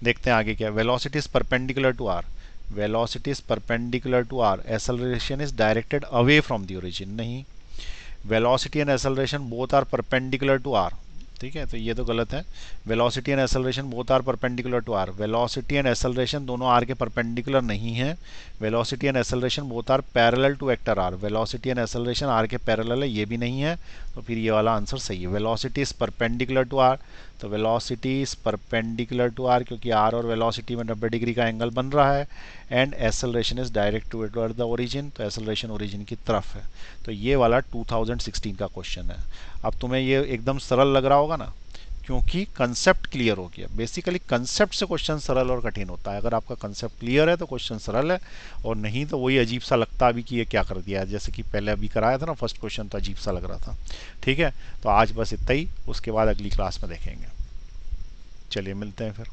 देखते हैं आगे क्या, velocity is perpendicular to r, velocity is perpendicular to r, acceleration is directed away from the origin, नहीं, velocity and acceleration both are perpendicular to r, ठीक है, तो ये तो गलत है। Velocity and acceleration both are perpendicular to are, velocity and acceleration दोनों r के परपेंडिकुलर नहीं है। Velocity and acceleration both are parallel to vector r, velocity and acceleration r के पैरेलल है, ये भी नहीं है। तो फिर ये वाला आंसर सही है। Velocity is perpendicular to R, तो velocity is perpendicular to R क्योंकि आर और वेलोसिटी में 90 डिग्री का एंगल बन रहा है। And acceleration is direct toward the origin, तो एक्सेलरेशन ओरिजिन की तरफ है। तो ये वाला 2016 का क्वेश्चन है। अब तुम्हें ये एकदम सरल लग रहा होगा ना, क्योंकि कंसेप्ट क्लियर हो गया। बेसिकली कंसेप्ट से क्वेश्चन सरल और कठिन होता है। अगर आपका कंसेप्ट क्लियर है तो क्वेश्चन सरल है, और नहीं तो वही अजीब सा लगता है अभी कि ये क्या कर दिया है, जैसे कि पहले अभी कराया था ना फर्स्ट क्वेश्चन, तो अजीब सा लग रहा था। ठीक है, तो आज बस इतना ही, उसके बाद अगली क्लास में देखेंगे। चलिए मिलते हैं फिर।